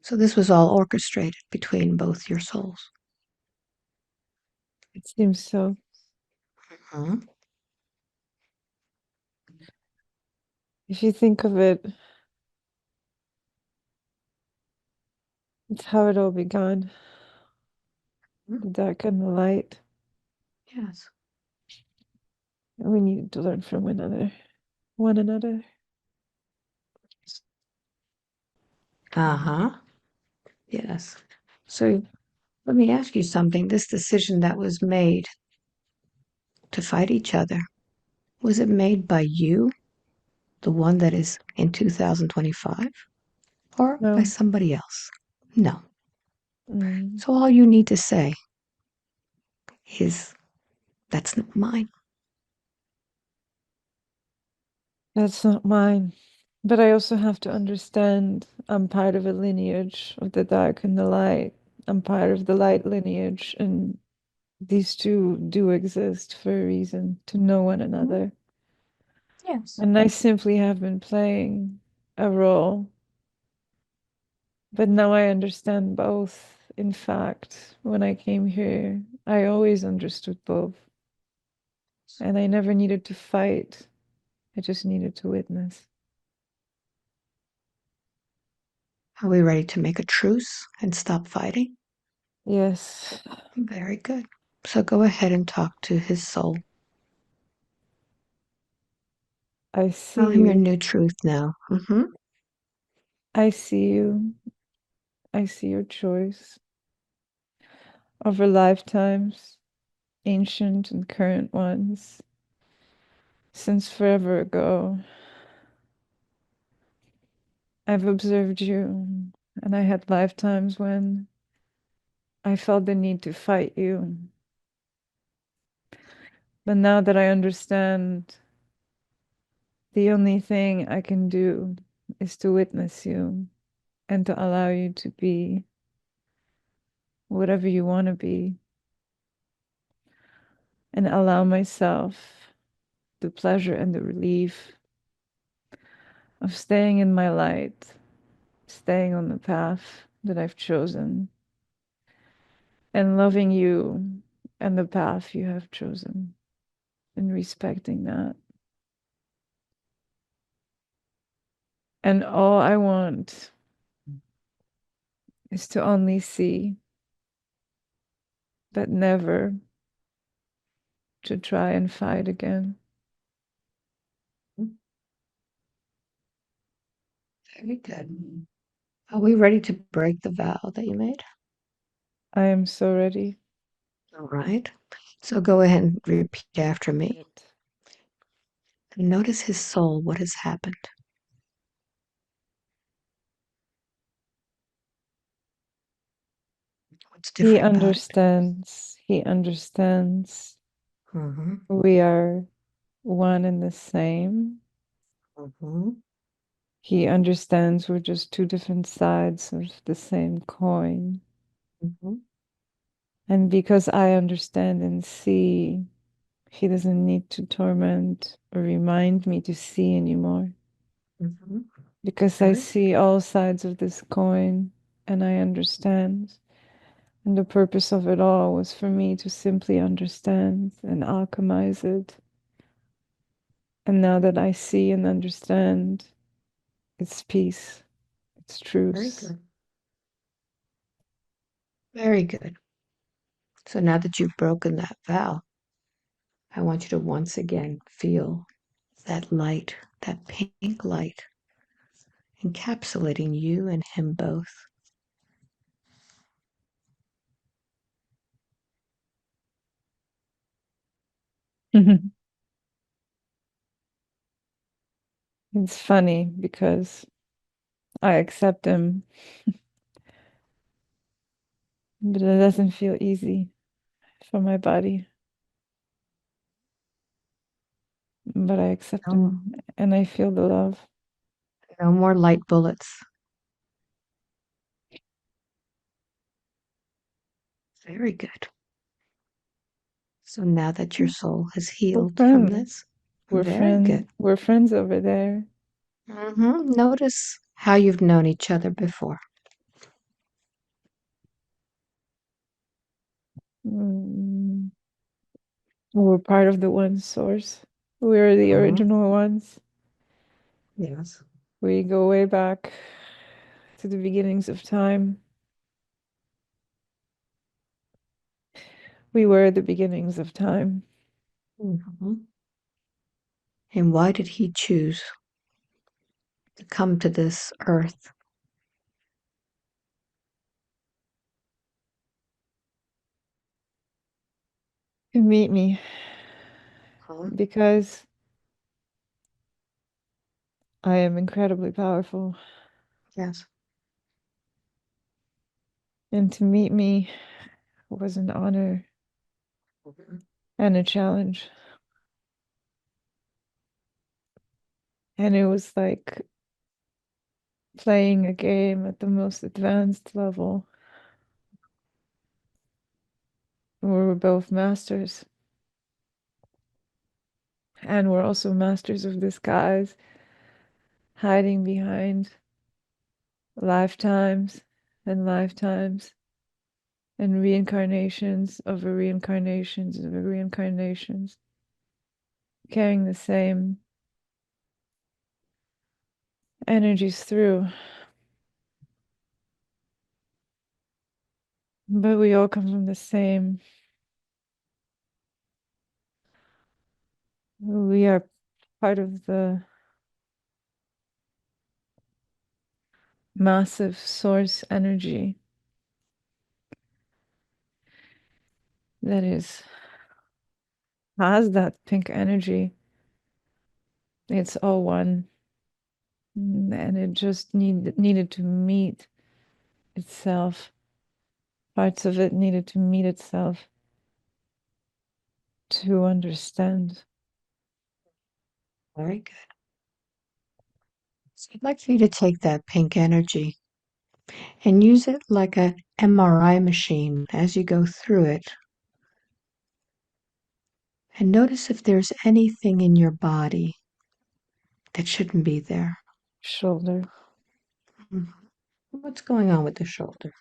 Speaker 2: So this was all orchestrated between both your souls.
Speaker 3: It seems so. If you think of it, it's how it all began. The dark and the light.
Speaker 2: Yes.
Speaker 3: And we needed to learn from one another.
Speaker 2: Yes. So let me ask you something. This decision that was made to fight each other, was it made by you, the one that is in 2025, or by
Speaker 3: No.
Speaker 2: somebody else? No. So all you need to say is, that's not mine.
Speaker 3: That's not mine. But I also have to understand I'm part of a lineage of the dark and the light. I'm part of the light lineage, and these two do exist for a reason, to know one another.
Speaker 2: Yes.
Speaker 3: And I simply have been playing a role. But now I understand both. In fact, when I came here, I always understood both. And I never needed to fight. I just needed to witness.
Speaker 2: Are we ready to make a truce and stop fighting?
Speaker 3: Yes,
Speaker 2: Very good. So go ahead and talk to his soul.
Speaker 3: I
Speaker 2: Tell
Speaker 3: see
Speaker 2: him your
Speaker 3: you.
Speaker 2: new truth now.
Speaker 3: I see you. I see your choice over lifetimes, ancient and current ones, since forever ago. I've observed you, and I had lifetimes when I felt the need to fight you. But now that I understand, the only thing I can do is to witness you and to allow you to be whatever you want to be, and allow myself the pleasure and the relief of staying in my light, staying on the path that I've chosen, and loving you and the path you have chosen, and respecting that. And all I want is to only see, but never to try and fight again.
Speaker 2: Very good. Are we ready to break the vow that you made?
Speaker 3: I am so ready.
Speaker 2: All right. So go ahead and repeat after me. And notice his soul, what has happened. What's
Speaker 3: He
Speaker 2: different about it?
Speaker 3: understands. He understands.
Speaker 2: Mm-hmm.
Speaker 3: We are one and the same.
Speaker 2: Mm-hmm.
Speaker 3: He understands we're just two different sides of the same coin.
Speaker 2: Mm-hmm.
Speaker 3: And because I understand and see, he doesn't need to torment or remind me to see anymore.
Speaker 2: Mm-hmm.
Speaker 3: Because I
Speaker 2: Very
Speaker 3: see all sides of this coin and I understand. And the purpose of it all was for me to simply understand and alchemize it. And now that I see and understand, it's peace, it's
Speaker 2: Very
Speaker 3: truce.
Speaker 2: good. Very good. So now that you've broken that vow, I want you to once again feel that light, that pink light, encapsulating you and him both.
Speaker 3: It's funny because I accept him, but it doesn't feel easy for my body. But I accept
Speaker 2: No,
Speaker 3: him and I feel the love.
Speaker 2: no more light bullets. Very good. So now that your soul has
Speaker 3: We're
Speaker 2: healed from
Speaker 3: friends.
Speaker 2: this, very good.
Speaker 3: We're friends over there.
Speaker 2: Notice how you've known each other before.
Speaker 3: Mm. We're part of the one source. We're the
Speaker 2: Mhm.
Speaker 3: original ones.
Speaker 2: Yes.
Speaker 3: We go way back to the beginnings of time. We were the beginnings of time.
Speaker 2: Mhm. And why did he choose to come to this earth?
Speaker 3: To meet me
Speaker 2: Huh?
Speaker 3: because I am incredibly powerful.
Speaker 2: Yes.
Speaker 3: And to meet me was an honor
Speaker 2: Mhm.
Speaker 3: and a challenge. And it was like playing a game at the most advanced level. We're both masters. And we're also masters of disguise, hiding behind lifetimes and lifetimes and reincarnations over reincarnations over reincarnations, carrying the same energies through. But we all come from the same. We are part of the massive source energy that has that pink energy. It's all one. And it just needed to meet itself. Parts of it needed to meet itself to understand.
Speaker 2: Very good. So I'd like for you to take that pink energy and use it like an MRI machine as you go through it. And notice if there's anything in your body that shouldn't be there.
Speaker 3: Shoulder.
Speaker 2: Mhm. What's going on with the shoulder?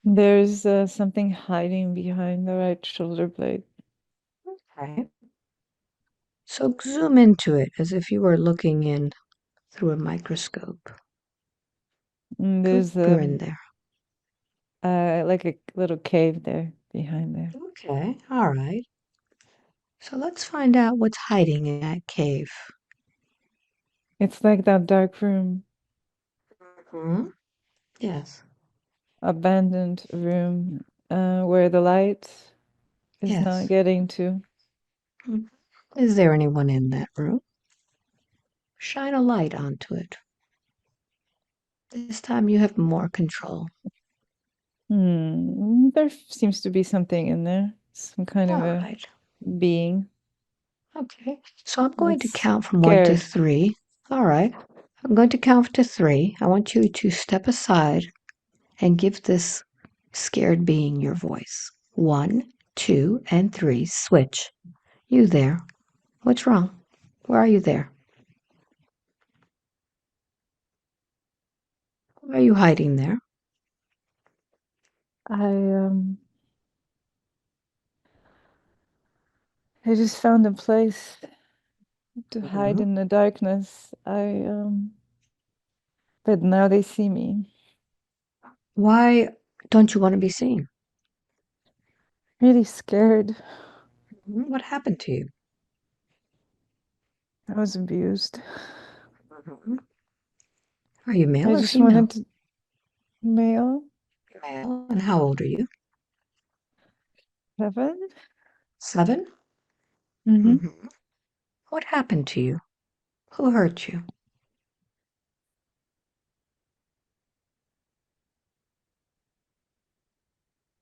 Speaker 3: There's something hiding behind the right shoulder blade.
Speaker 2: Okay. So zoom into it as if you were looking in through a microscope.
Speaker 3: And
Speaker 2: Go
Speaker 3: there's
Speaker 2: deeper in there.
Speaker 3: like a little cave there behind there.
Speaker 2: Okay, all right. So let's find out what's hiding in that cave.
Speaker 3: It's like that dark room,
Speaker 2: Hmm. Yes.
Speaker 3: abandoned room, where the light is not
Speaker 2: Yes.
Speaker 3: getting to.
Speaker 2: Mhm. Is there anyone in that room? Shine a light onto it. This time you have more control.
Speaker 3: There seems to be something in there, some kind of
Speaker 2: All
Speaker 3: a
Speaker 2: right.
Speaker 3: being
Speaker 2: Okay. So I'm going to
Speaker 3: that's
Speaker 2: count from 1 to
Speaker 3: scared.
Speaker 2: 3. All right. I'm going to count to 3. I want you to step aside and give this scared being your voice. 1, 2, and 3. Switch. You there. What's wrong? Where are you there? Why are you hiding there?
Speaker 3: I I just found a place to hide
Speaker 2: Mhm.
Speaker 3: in the darkness. But now they see me.
Speaker 2: Why don't you want to be seen?
Speaker 3: Really scared.
Speaker 2: What happened to you?
Speaker 3: I was abused.
Speaker 2: Mhm. Are you male
Speaker 3: I
Speaker 2: or
Speaker 3: just
Speaker 2: female?
Speaker 3: wanted to male
Speaker 2: Male. And how old are you?
Speaker 3: heaven.
Speaker 2: 7?
Speaker 3: Mm-hmm.
Speaker 2: Mhm. What happened to you? Who hurt you?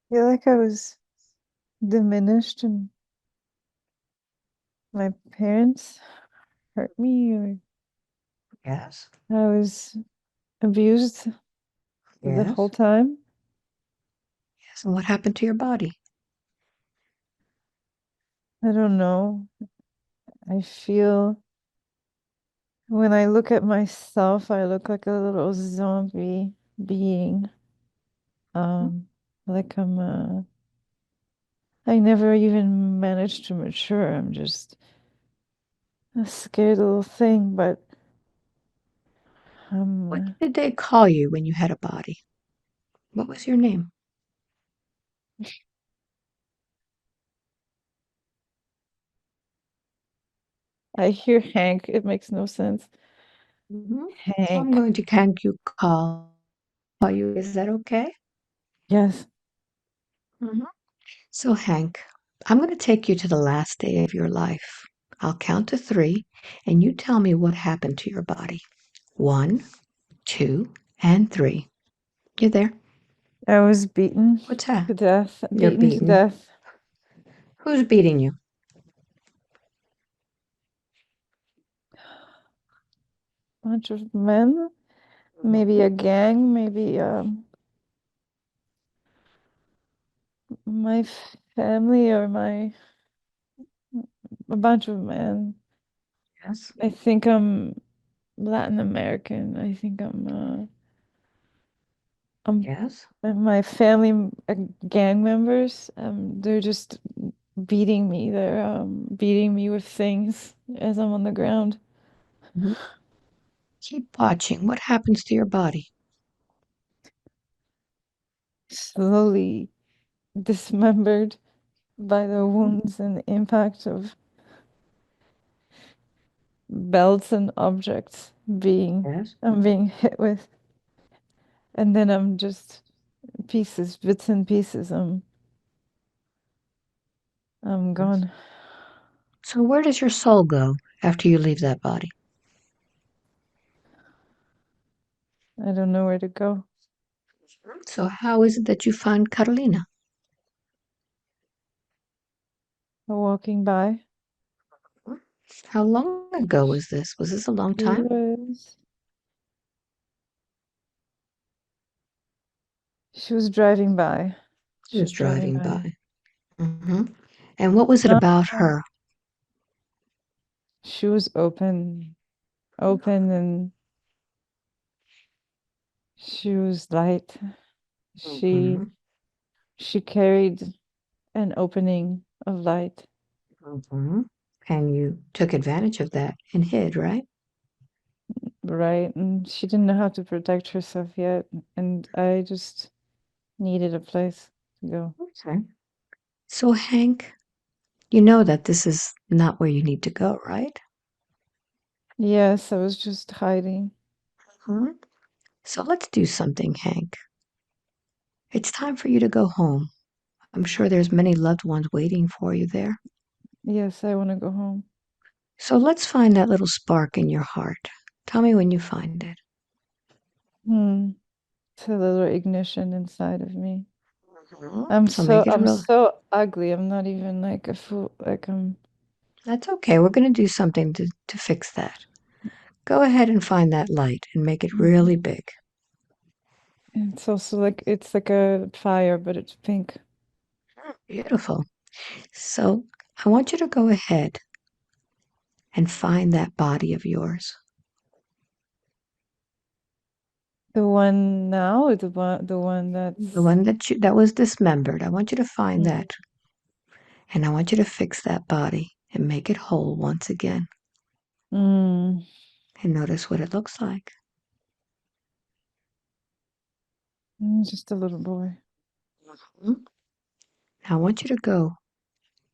Speaker 3: Feel like I was diminished and my parents hurt me, or
Speaker 2: Yes.
Speaker 3: I was abused the whole
Speaker 2: Yes.
Speaker 3: time.
Speaker 2: Yes. And what happened to your body?
Speaker 3: I don't know. I feel when I look at myself, I look like a little zombie being. Um, like I never even managed to mature. I'm just a scared little thing, but
Speaker 2: What
Speaker 3: um,
Speaker 2: did they call you when you had a body? What was your name?
Speaker 3: I hear Hank. It makes no sense.
Speaker 2: So I'm
Speaker 3: Hank.
Speaker 2: going to count you call you. Is that okay?
Speaker 3: Yes.
Speaker 2: Mhm. So Hank, I'm going to take you to the last day of your life. I'll count to 3, and you tell me what happened to your body. 1, 2, and 3. You there?
Speaker 3: I was beaten
Speaker 2: What's that?
Speaker 3: to death.
Speaker 2: You're
Speaker 3: Beaten to
Speaker 2: beaten.
Speaker 3: death.
Speaker 2: Who's beating you?
Speaker 3: bunch of men, maybe a gang, maybe my family or a bunch of men.
Speaker 2: Yes.
Speaker 3: I think I'm Latin American. I think I'm
Speaker 2: Yes.
Speaker 3: and my family gang members. They're just beating me. They're beating me with things as I'm on the ground.
Speaker 2: Mhm. Keep watching. What happens to your body?
Speaker 3: Slowly dismembered by the wounds and the impact of belts and objects
Speaker 2: Yes.
Speaker 3: I'm being hit with. And then I'm just pieces, bits and pieces. I'm
Speaker 2: Yes.
Speaker 3: gone.
Speaker 2: So where does your soul go after you leave that body?
Speaker 3: I don't know where to go.
Speaker 2: So how is it that you find Karolina?
Speaker 3: Walking by.
Speaker 2: How long ago was this? Was this a long
Speaker 3: She
Speaker 2: time?
Speaker 3: was she was driving by.
Speaker 2: She
Speaker 3: She
Speaker 2: was
Speaker 3: was driving
Speaker 2: driving
Speaker 3: by.
Speaker 2: by. Hmm. And what was it
Speaker 3: Uh,
Speaker 2: about her?
Speaker 3: she was open, and she was light. She
Speaker 2: Hmm.
Speaker 3: she carried an opening of light.
Speaker 2: Hmm. And you took advantage of that and hid, right?
Speaker 3: Right, and she didn't know how to protect herself yet, and I just needed a place to go.
Speaker 2: Okay. So, Hank, you know that this is not where you need to go, right?
Speaker 3: Yes, I was just hiding.
Speaker 2: Hmm. So let's do something, Hank. It's time for you to go home. I'm sure there's many loved ones waiting for you there.
Speaker 3: Yes, I want to go home.
Speaker 2: So let's find that little spark in your heart. Tell me when you find it.
Speaker 3: Hmm. It's a little ignition inside of me.
Speaker 2: Mhm. So make it
Speaker 3: I'm
Speaker 2: real.
Speaker 3: so ugly. I'm not even like a fool. Like
Speaker 2: That's okay. We're going to do something to fix that. Go ahead and find that light and make it really big.
Speaker 3: it's also like it's like a fire, but it's pink.
Speaker 2: Beautiful. So I want you to go ahead and find that body of yours.
Speaker 3: The one now, or the one
Speaker 2: The
Speaker 3: that's
Speaker 2: one that was dismembered. I want you to find
Speaker 3: mm,
Speaker 2: that. And I want you to fix that body and make it whole once again.
Speaker 3: mm,
Speaker 2: And notice what it looks like.
Speaker 3: just a little boy.
Speaker 2: Mhm. Now I want you to go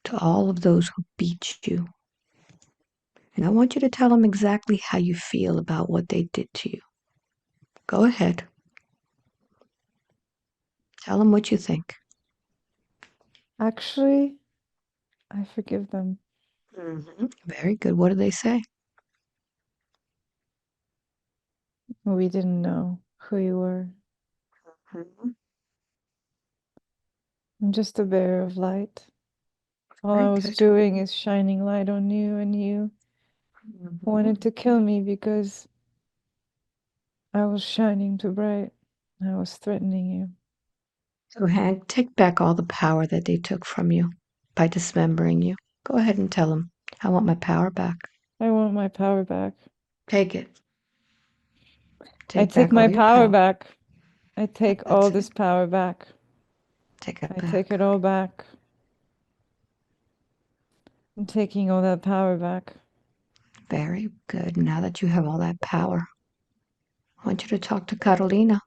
Speaker 2: to all of those who beat you. And I want you to tell them exactly how you feel about what they did to you. Go ahead. Tell them what you think.
Speaker 3: Actually, I forgive them.
Speaker 2: Very good. What do they say?
Speaker 3: We didn't know who you were.
Speaker 2: Mhm.
Speaker 3: I'm just a bearer of light. All I
Speaker 2: Very
Speaker 3: was
Speaker 2: good.
Speaker 3: doing is shining light on you, and you
Speaker 2: Mhm.
Speaker 3: wanted to kill me because I was shining too bright. I was threatening you.
Speaker 2: So, Hank, take back all the power that they took from you by dismembering you. Go ahead and tell them, I want my power back.
Speaker 3: I want my power back.
Speaker 2: Take it.
Speaker 3: I
Speaker 2: Take
Speaker 3: take
Speaker 2: back
Speaker 3: my
Speaker 2: all your
Speaker 3: power
Speaker 2: power.
Speaker 3: back. I take all
Speaker 2: That's it.
Speaker 3: this power back.
Speaker 2: Take it
Speaker 3: I take
Speaker 2: back.
Speaker 3: it all back. I'm taking all that power back.
Speaker 2: Very good. Now that you have all that power, I want you to talk to Karolina.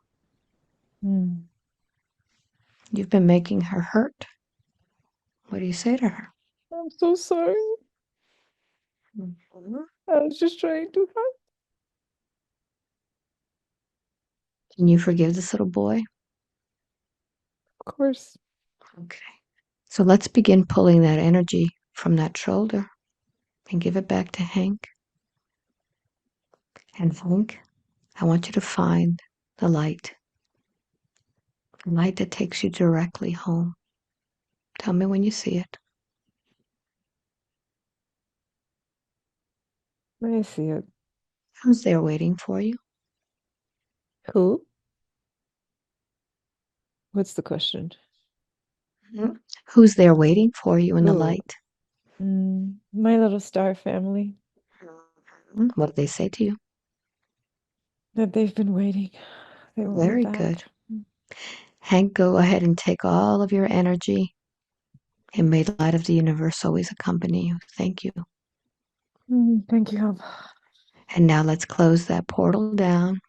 Speaker 3: Hmm.
Speaker 2: You've been making her hurt. What do you say to her?
Speaker 3: I'm so sorry.
Speaker 2: Mhm.
Speaker 3: I was just trying to help.
Speaker 2: Can you forgive this little boy?
Speaker 3: Of course.
Speaker 2: Okay. So let's begin pulling that energy from that shoulder and give it back to Hank. And Hank, I want you to find the light that takes you directly home. Tell me when you see it.
Speaker 3: I see it.
Speaker 2: Who's there waiting for you?
Speaker 3: Who? What's the question?
Speaker 2: Mhm. Who's there waiting for you in the
Speaker 3: Who?
Speaker 2: light?
Speaker 3: My little star family
Speaker 2: What did they say to you?
Speaker 3: that they've been waiting. They want me
Speaker 2: Very good.
Speaker 3: back.
Speaker 2: Hank, go ahead and take all of your energy, and may the light of the universe always accompany you. Thank you.
Speaker 3: Thank you, Alba.
Speaker 2: And now let's close that portal down.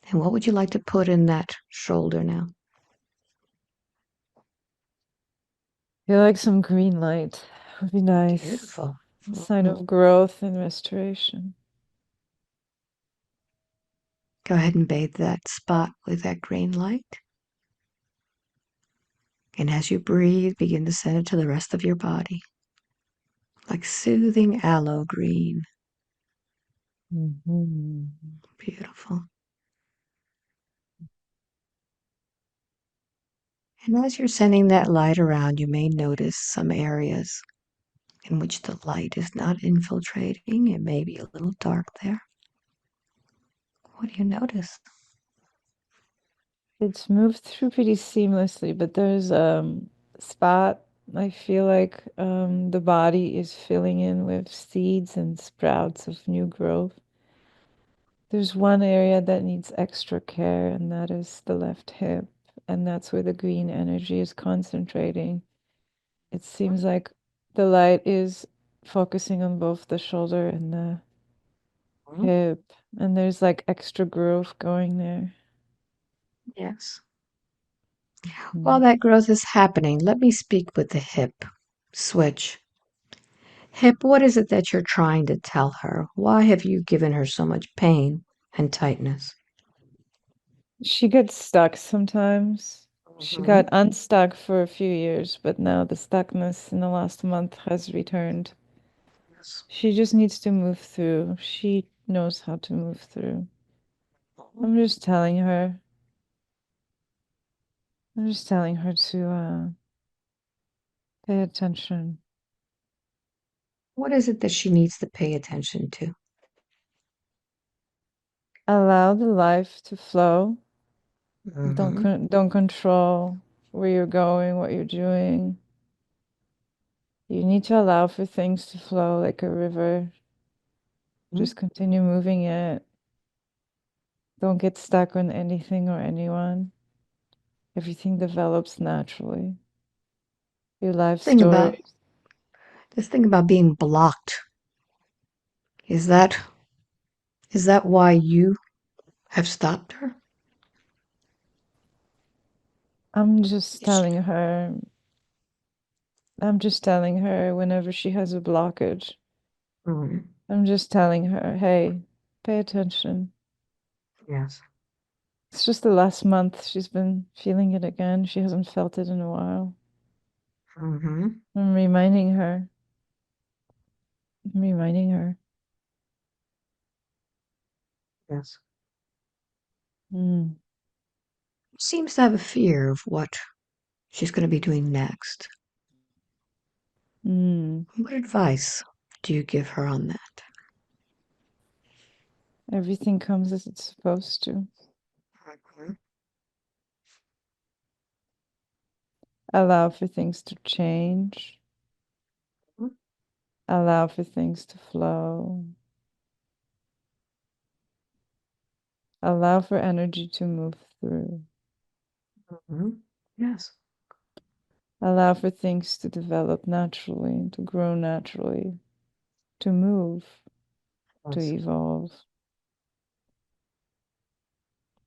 Speaker 2: And what would you like to put in that shoulder now?
Speaker 3: Feel like some green light would be nice.
Speaker 2: Beautiful.
Speaker 3: A sign of growth and restoration.
Speaker 2: Go ahead and bathe that spot with that green light. And as you breathe, begin to send it to the rest of your body, like soothing aloe green. Beautiful. And as you're sending that light around, you may notice some areas in which the light is not infiltrating. It may be a little dark there. What do you notice?
Speaker 3: It's moved through pretty seamlessly, but there's a spot I feel like the body is filling in with seeds and sprouts of new growth. There's one area that needs extra care, and that is the left hip, and that's where the green energy is concentrating. It seems like the light is focusing on both the shoulder and the hip, and there's like extra growth going there.
Speaker 2: Yes. While that growth is happening, let me speak with the hip. Switch. Hip, what is it that you're trying to tell her? Why have you given her so much pain and tightness?
Speaker 3: She gets stuck sometimes. She got unstuck for a few years, but now the stuckness in the last month has returned. She just needs to move through. She knows how to move through. I'm just telling her. I'm just telling her to pay attention.
Speaker 2: What is it that she needs to pay attention to?
Speaker 3: Allow the life to flow.
Speaker 2: Mm-hmm.
Speaker 3: Don't control where you're going, what you're doing. You need to allow for things to flow like a river. Just continue moving it. Don't get stuck on anything or anyone. Everything develops naturally. Your life
Speaker 2: Thing about
Speaker 3: story.
Speaker 2: this thing about being blocked. Is that why you have stopped her?
Speaker 3: I'm just
Speaker 2: Is she-
Speaker 3: telling her. I'm just telling her whenever she has a blockage.
Speaker 2: Mhm.
Speaker 3: I'm just telling her, hey, pay attention.
Speaker 2: Yes.
Speaker 3: It's just the last month she's been feeling it again. She hasn't felt it in a while.
Speaker 2: Mm-hmm.
Speaker 3: I'm reminding her. I'm reminding her.
Speaker 2: Yes.
Speaker 3: Mm.
Speaker 2: Seems to have a fear of what she's going to be doing next.
Speaker 3: Mm.
Speaker 2: What advice do you give her on that?
Speaker 3: Everything comes as it's supposed to. Allow for things to change. Allow for things to flow. Allow for energy to move through.
Speaker 2: Mm-hmm. Yes.
Speaker 3: Allow for things to develop naturally, to grow naturally, to move, to
Speaker 2: Yes.
Speaker 3: evolve.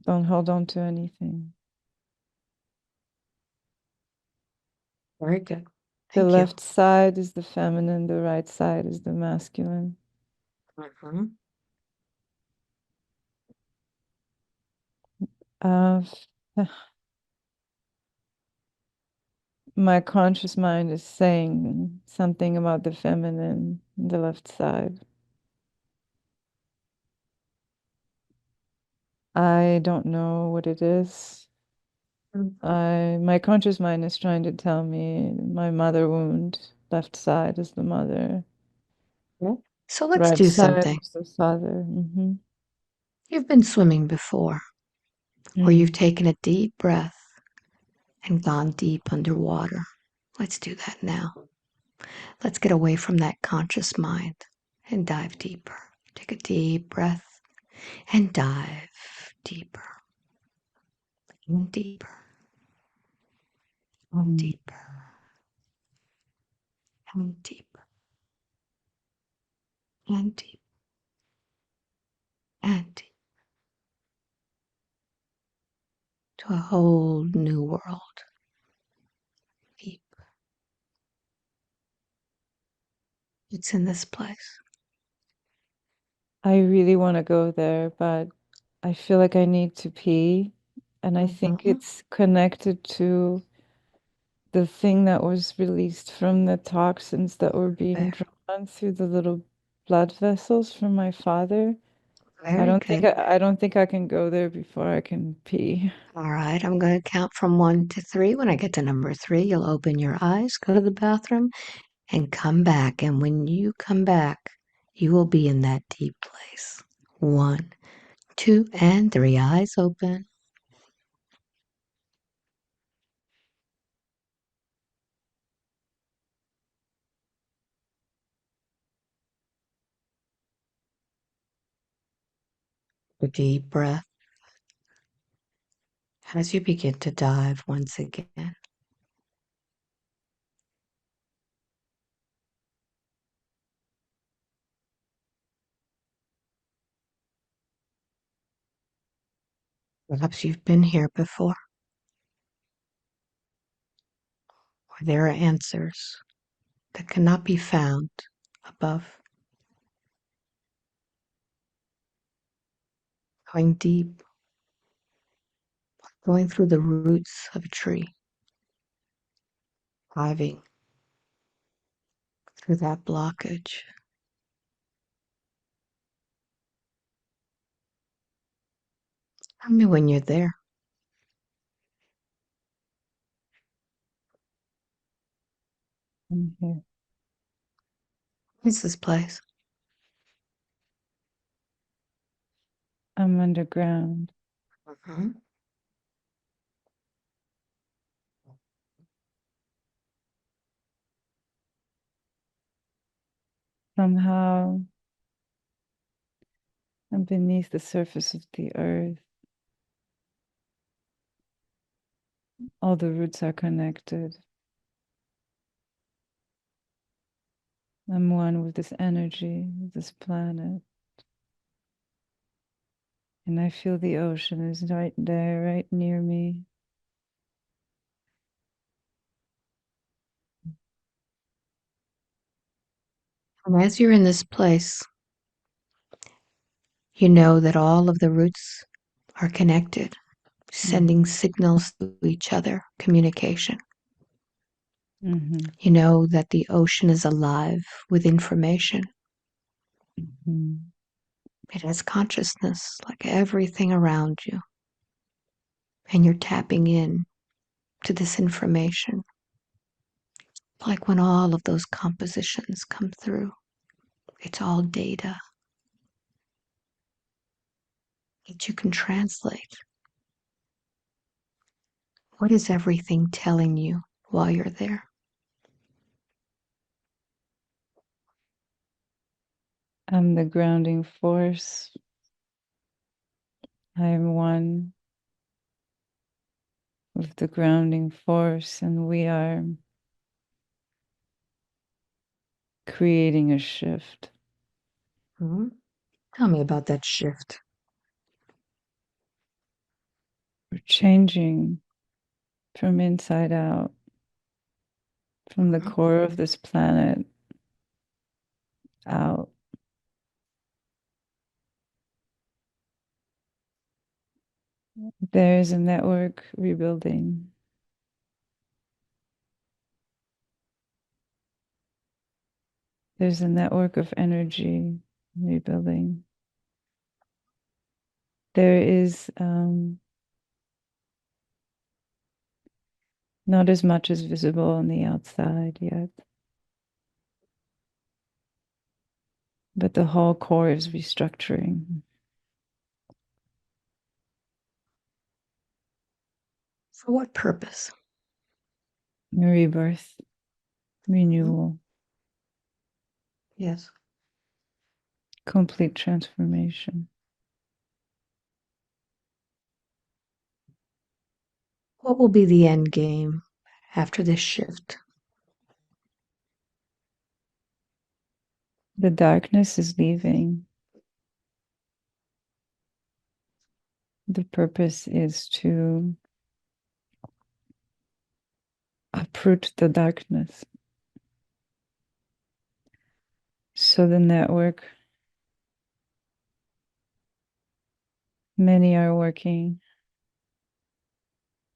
Speaker 3: Don't hold on to anything.
Speaker 2: Very good.
Speaker 3: The
Speaker 2: Thank you.
Speaker 3: left side is the feminine, the right side is the masculine.
Speaker 2: Mm-hmm.
Speaker 3: Uh, my conscious mind is saying something about the feminine, the left side. I don't know what it is. My conscious mind is trying to tell me my mother wound, left side is the mother.
Speaker 2: Yeah. So let's
Speaker 3: Right
Speaker 2: do
Speaker 3: side
Speaker 2: something.
Speaker 3: was the father.
Speaker 2: You've been swimming before, or you've taken a deep breath and gone deep underwater. Let's do that now. Let's get away from that conscious mind and dive deeper. Take a deep breath and dive deeper and deeper and deeper and deeper and deeper and deeper to a whole new world. Deep. It's in this place.
Speaker 3: I really want to go there, but I feel like I need to pee. And I think
Speaker 2: Mhm.
Speaker 3: it's connected to the thing that was released from the toxins that were being drawn through the little blood vessels from my father.
Speaker 2: Very good.
Speaker 3: I don't think I can go there before I can pee.
Speaker 2: All right, I'm going to count from 1 to 3. When I get to number 3, you'll open your eyes, go to the bathroom, and come back. And when you come back, you will be in that deep place. 1, 2, and 3. Eyes open. A deep breath as you begin to dive once again. Perhaps you've been here before, or there are answers that cannot be found above. Going deep, going through the roots of a tree, diving through that blockage. Tell me when you're there.
Speaker 3: I'm here.
Speaker 2: What's this place?
Speaker 3: I'm underground.
Speaker 2: Mhm.
Speaker 3: Somehow I'm beneath the surface of the earth. All the roots are connected. I'm one with this energy, with this planet. And I feel the ocean is right there, right near me.
Speaker 2: And as you're in this place, you know that all of the roots are connected, sending signals to each other, communication.
Speaker 3: Mm-hmm.
Speaker 2: You know that the ocean is alive with information.
Speaker 3: Mm-hmm.
Speaker 2: It has consciousness like everything around you. And you're tapping in to this information. Like when all of those compositions come through, it's all data that you can translate. What is everything telling you while you're there?
Speaker 3: I'm the grounding force. I am one with the grounding force, and we are creating a shift.
Speaker 2: Hmm? Tell me about that shift.
Speaker 3: We're changing from inside out, from the core of this planet out. There's a network rebuilding. There's a network of energy rebuilding. There is not as much as visible on the outside yet.
Speaker 1: but the whole core is restructuring.
Speaker 2: For what purpose?
Speaker 1: Rebirth, renewal,
Speaker 2: Yes.
Speaker 1: complete transformation.
Speaker 2: What will be the end game after this shift?
Speaker 1: The darkness is leaving. The purpose is to uproot the darkness. So the network, many are working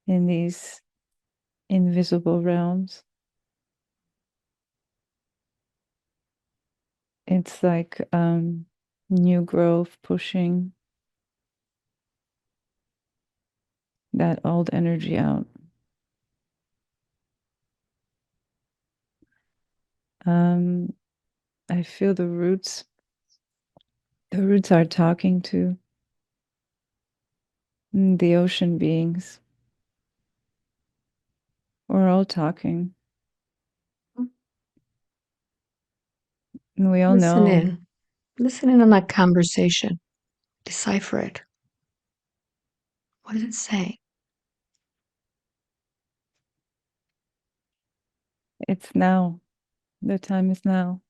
Speaker 1: in these invisible realms. It's like new growth pushing that old energy out. I feel the roots. The roots are talking to the ocean beings. We're all talking. And we all
Speaker 2: Listen
Speaker 1: know
Speaker 2: in. Listen in on that conversation. Decipher it. What is it saying?
Speaker 1: it's now. The time is now.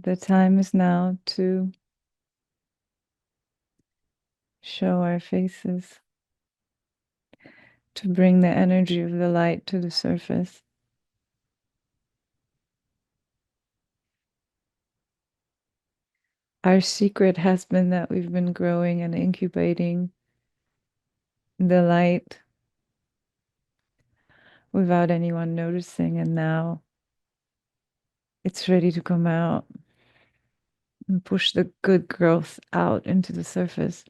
Speaker 1: The time is now to show our faces, to bring the energy of the light to the surface. Our secret has been that we've been growing and incubating the light without anyone noticing, and now it's ready to come out and push the good growth out into the surface.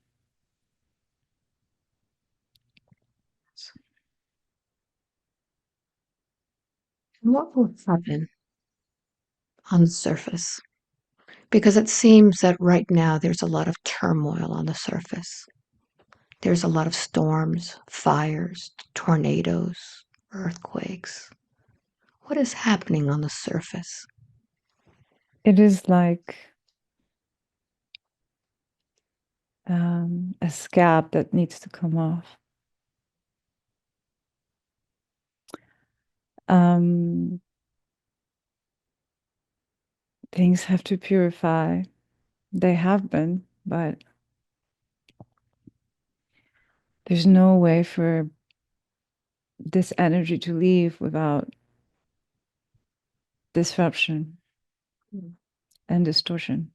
Speaker 2: And what will happen on the surface? Because it seems that right now there's a lot of turmoil on the surface. There's a lot of storms, fires, tornadoes, earthquakes. What is happening on the surface?
Speaker 1: It is like a scab that needs to come off. Things have to purify. They have been, but there's no way for this energy to leave without disruption and distortion.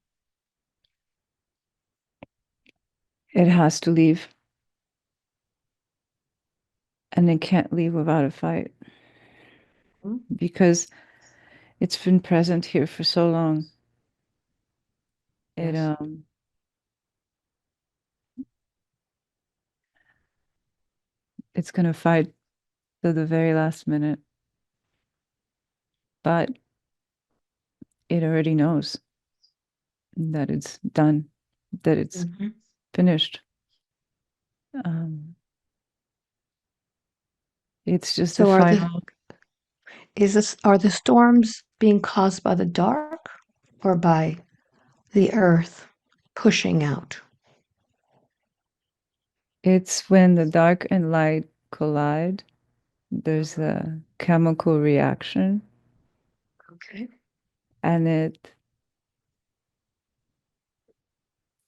Speaker 1: It has to leave. And it can't leave without a fight. Because it's been present here for so long. It
Speaker 2: Yes.
Speaker 1: It's gonna fight to the very last minute. But it already knows that it's done, that it's finished. It's just
Speaker 2: So
Speaker 1: a final.
Speaker 2: are the storms being caused by the dark or by the earth pushing out?
Speaker 1: It's when the dark and light collide, there's a chemical reaction,
Speaker 2: Okay.
Speaker 1: and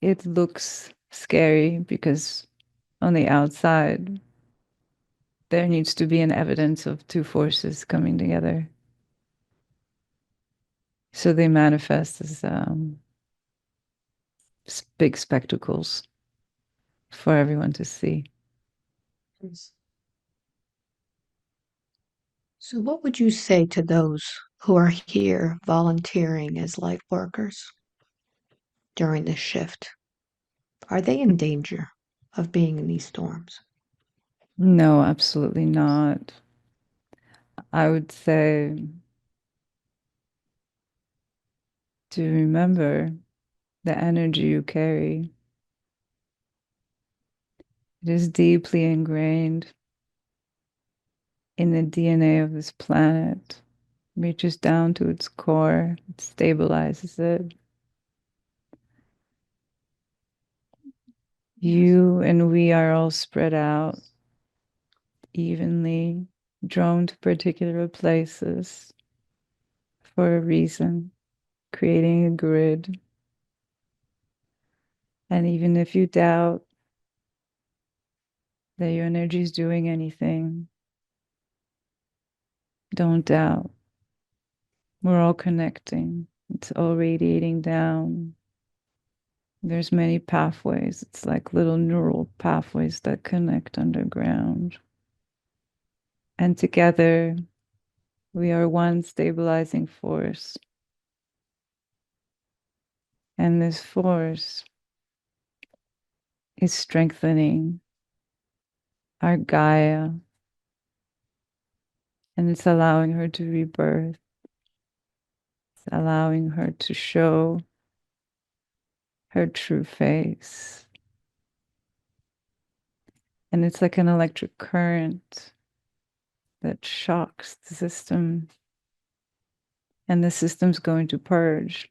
Speaker 1: it looks scary because on the outside there needs to be an evidence of two forces coming together. So they manifest as big spectacles for everyone to see.
Speaker 2: So, what would you say to those who are here volunteering as light workers during this shift? Are they in danger of being in these storms?
Speaker 1: No, absolutely not. I would say to remember the energy you carry. It is deeply ingrained in the DNA of this planet, reaches down to its core, it stabilizes it. You and we are all spread out evenly, drawn to particular places for a reason, creating a grid. And even if you doubt that your energy is doing anything, don't doubt. We're all connecting. It's all radiating down. There's many pathways. It's like little neural pathways that connect underground. And together, we are one stabilizing force. And this force is strengthening our Gaia, and it's allowing her to rebirth. It's allowing her to show her true face. And it's like an electric current that shocks the system. And the system's going to purge.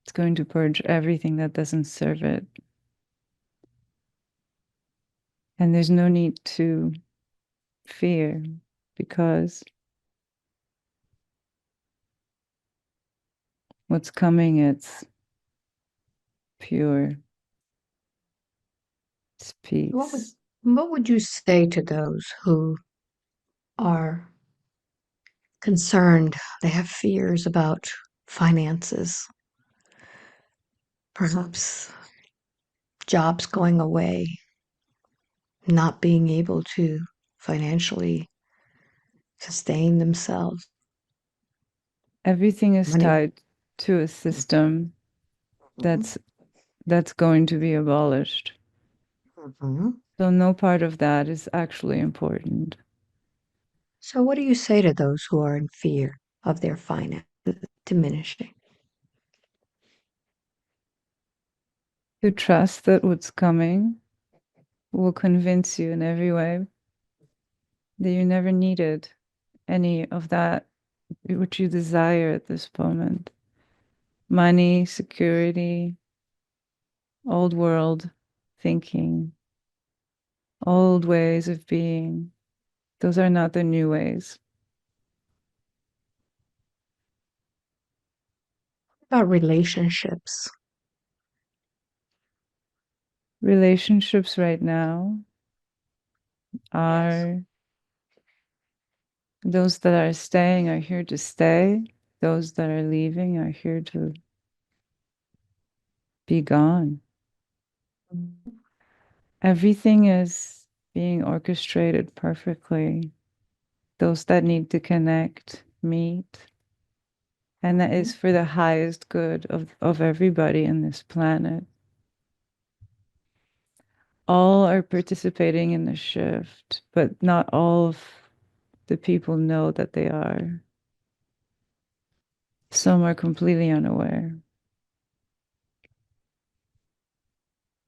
Speaker 1: It's going to purge everything that doesn't serve it. And there's no need to fear, because what's coming, it's pure. It's peace.
Speaker 2: What would you say to those who are concerned? They have fears about finances, perhaps jobs going away, not being able to financially sustain themselves.
Speaker 1: Everything is
Speaker 2: Money.
Speaker 1: tied to a system that's going to be abolished.
Speaker 2: Mhm.
Speaker 1: So no part of that is actually important.
Speaker 2: So, what do you say to those who are in fear of their finances diminishing?
Speaker 1: To trust that what's coming will convince you in every way that you never needed any of that which you desire at this moment. Money, security, old world thinking, old ways of being. Those are not the new ways.
Speaker 2: About relationships.
Speaker 1: Relationships right now are those that are staying are here to stay. Those that are leaving are here to be gone. Everything is being orchestrated perfectly. Those that need to connect, meet. And that is for the highest good of everybody in this planet. All are participating in the shift, but not all of the people know that they are. Some are completely unaware.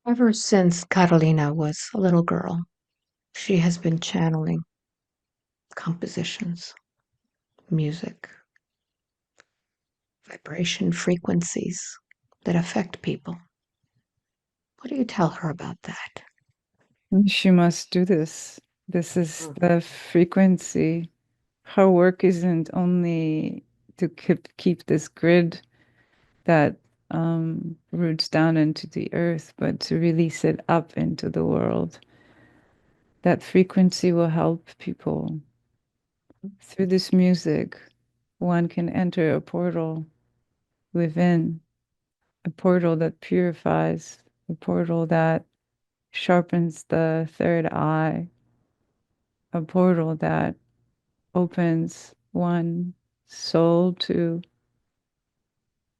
Speaker 2: Ever since Karolina was a little girl, she has been channeling compositions, music, vibration frequencies that affect people. What do you tell her about that?
Speaker 1: She must do this. This is the frequency. Her work isn't only to keep this grid that roots down into the earth, but to release it up into the world. That frequency will help people. Through this music, one can enter a portal within, a portal that purifies, a portal that sharpens the third eye, a portal that opens one soul to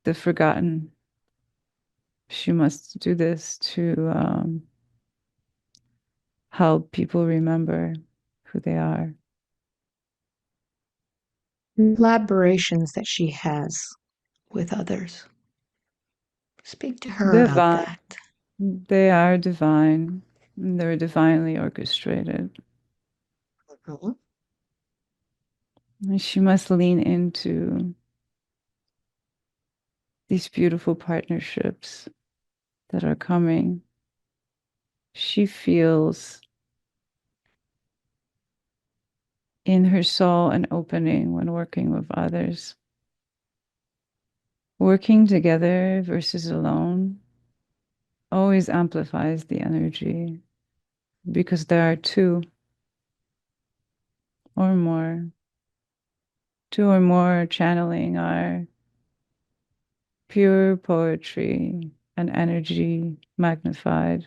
Speaker 1: the forgotten. She must do this to help people remember who they are.
Speaker 2: Collaborations that she has with others. Speak to her about
Speaker 1: Divine.
Speaker 2: that.
Speaker 1: They are divine. They're divinely orchestrated.
Speaker 2: Mhm.
Speaker 1: And she must lean into these beautiful partnerships that are coming. She feels in her soul an opening when working with others. Working together versus alone always amplifies the energy because there are or more. Two or more channeling our pure poetry and energy magnified.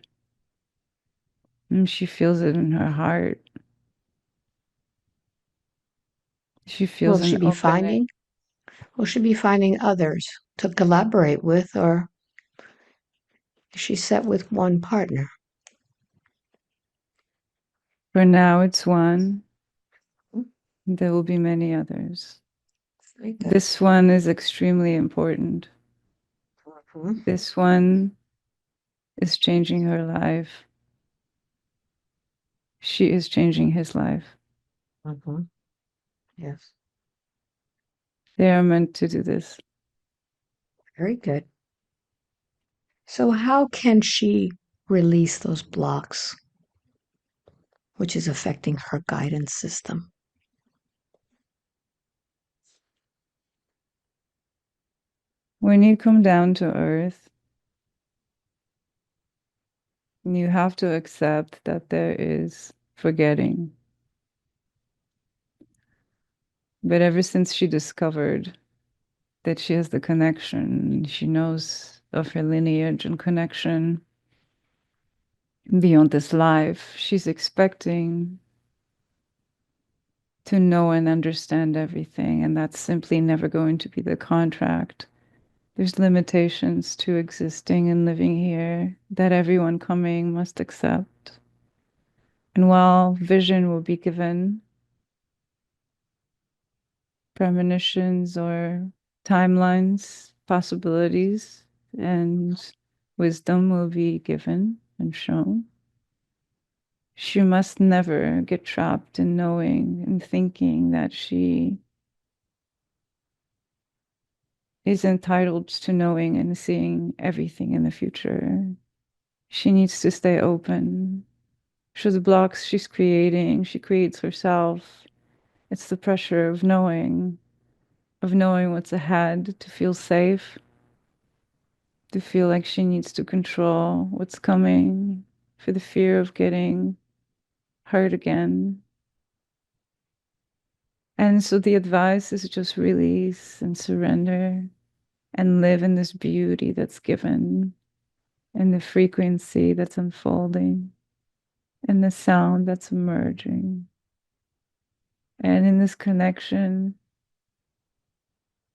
Speaker 1: And she feels it in her heart. She
Speaker 2: Will
Speaker 1: feels
Speaker 2: she
Speaker 1: an
Speaker 2: be
Speaker 1: opening.
Speaker 2: finding? Will she be finding others to collaborate with, or is she set with one partner?
Speaker 1: For now, it's one.
Speaker 2: Mhm.
Speaker 1: There will be many others.
Speaker 2: Very good.
Speaker 1: This one is extremely important.
Speaker 2: Mhm.
Speaker 1: This one is changing her life. She is changing his life.
Speaker 2: Mhm. Yes.
Speaker 1: They are meant to do this.
Speaker 2: Very good. So, how can she release those blocks, which is affecting her guidance system?
Speaker 1: When you come down to earth, you have to accept that there is forgetting. But ever since she discovered that she has the connection, she knows of her lineage and connection beyond this life, she's expecting to know and understand everything. And that's simply never going to be the contract. There's limitations to existing and living here that everyone coming must accept. And while vision will be given, premonitions or timelines, possibilities, and wisdom will be given and shown. She must never get trapped in knowing and thinking that she is entitled to knowing and seeing everything in the future. She needs to stay open. So the blocks she's creating, she creates herself. It's the pressure of knowing what's ahead, to feel safe, to feel like she needs to control what's coming, for the fear of getting hurt again. And so the advice is just release and surrender and live in this beauty that's given, in the frequency that's unfolding, in the sound that's emerging. And in this connection,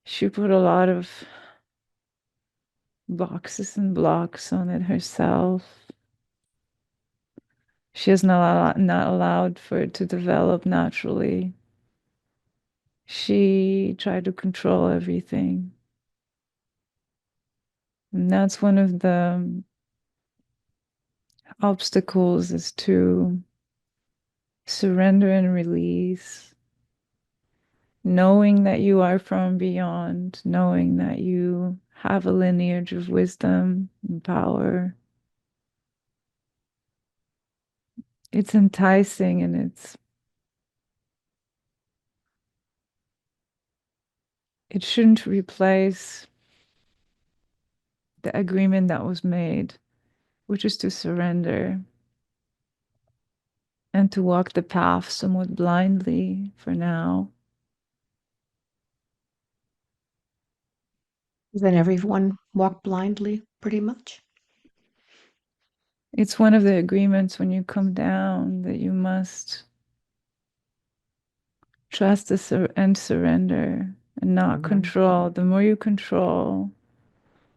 Speaker 1: she put a lot of boxes and blocks on it herself. She is not allowed for it to develop naturally. She tried to control everything. And that's one of the obstacles, is to surrender and release, knowing that you are from beyond, knowing that you have a lineage of wisdom and power. It's enticing, and it shouldn't replace the agreement that was made, which is to surrender and to walk the path somewhat blindly for now.
Speaker 2: Then everyone walk blindly, pretty much.
Speaker 1: It's one of the agreements when you come down, that you must trust and surrender and not control. The more you control,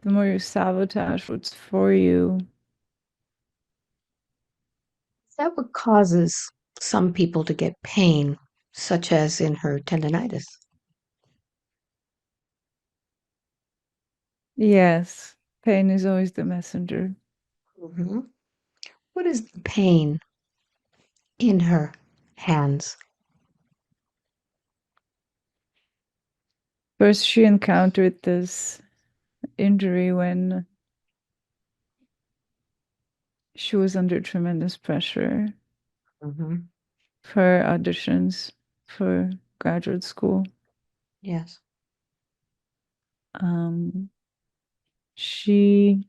Speaker 1: the more you sabotage what's for you.
Speaker 2: Is that what causes some people to get pain, such as in her tendonitis?
Speaker 1: Yes, pain is always the messenger.
Speaker 2: Mm-hmm. What is the pain in her hands?
Speaker 1: First, she encountered this injury when she was under tremendous pressure
Speaker 2: Mm-hmm.
Speaker 1: for auditions for graduate school.
Speaker 2: Yes.
Speaker 1: She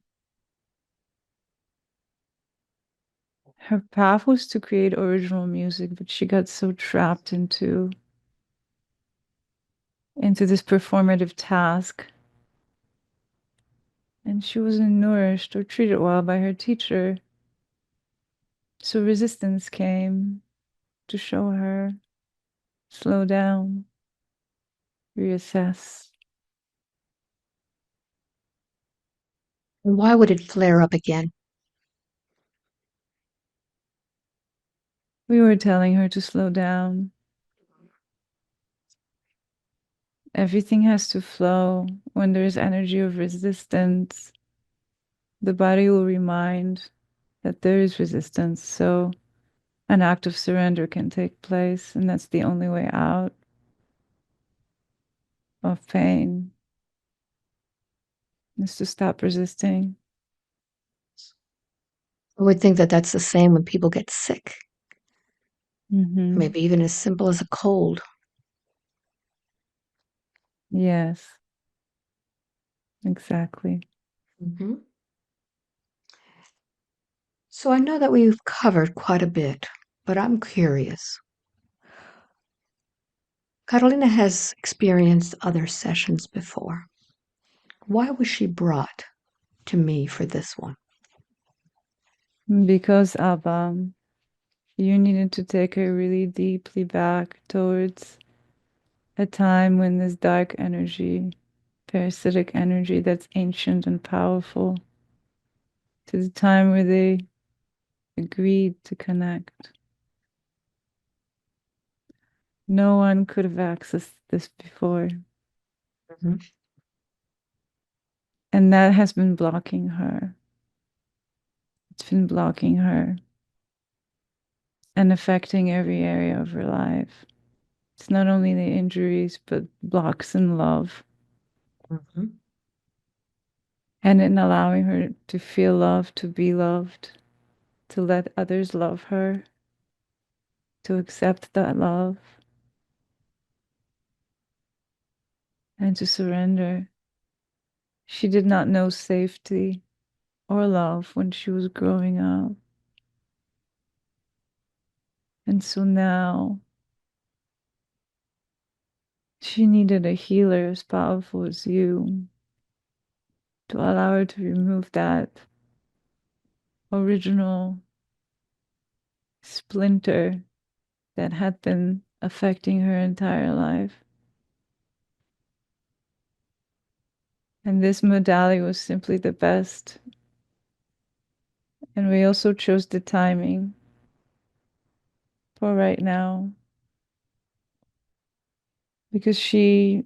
Speaker 1: Her path was to create original music, but she got so trapped into this performative task, and she wasn't nourished or treated well by her teacher. So resistance came to show her, slow down, reassess.
Speaker 2: And why would it flare up again?
Speaker 1: We were telling her to slow down. Everything has to flow. When there's energy of resistance, the body will remind that there is resistance. So an act of surrender can take place, and that's the only way out of pain, is to stop resisting.
Speaker 2: I would think that that's the same when people get sick,
Speaker 1: Mm-hmm.
Speaker 2: maybe even as simple as a cold.
Speaker 1: Yes, exactly.
Speaker 2: Mm-hmm. So I know that we've covered quite a bit, but I'm curious. Karolina has experienced other sessions before. Why was she brought to me for this one?
Speaker 1: Because Alba, you needed to take her really deeply back towards a time when this dark energy, parasitic energy that's ancient and powerful, to the time where they agreed to connect. No one could have accessed this before.
Speaker 2: Mm-hmm.
Speaker 1: And that has been blocking her. It's been blocking her and affecting every area of her life. It's not only the injuries, but blocks in love.
Speaker 2: Mm-hmm.
Speaker 1: And in allowing her to feel loved, to be loved, to let others love her, to accept that love, and to surrender. She did not know safety or love when she was growing up. And so now she needed a healer as powerful as you to allow her to remove that original splinter that had been affecting her entire life. And this modality was simply the best. And we also chose the timing for right now because she,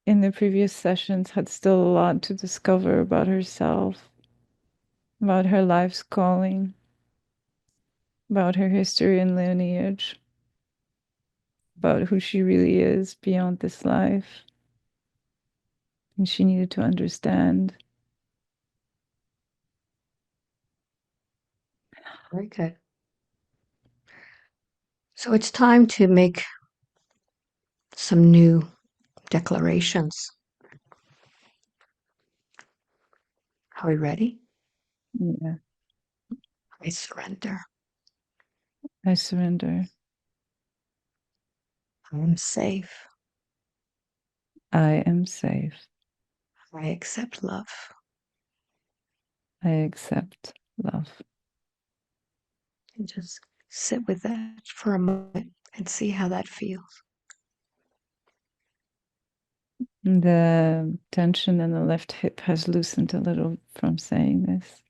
Speaker 1: in the previous sessions, had still a lot to discover about herself, about her life's calling, about her history and lineage, about who she really is beyond this life. And she needed to understand.
Speaker 2: Very good. So it's time to make some new declarations. Are we ready?
Speaker 1: Yeah,
Speaker 2: I surrender.
Speaker 1: I surrender.
Speaker 2: I am safe.
Speaker 1: I am safe.
Speaker 2: I accept love.
Speaker 1: I accept love.
Speaker 2: And just sit with that for a moment and see how that feels.
Speaker 1: The tension in the left hip has loosened a little from saying this.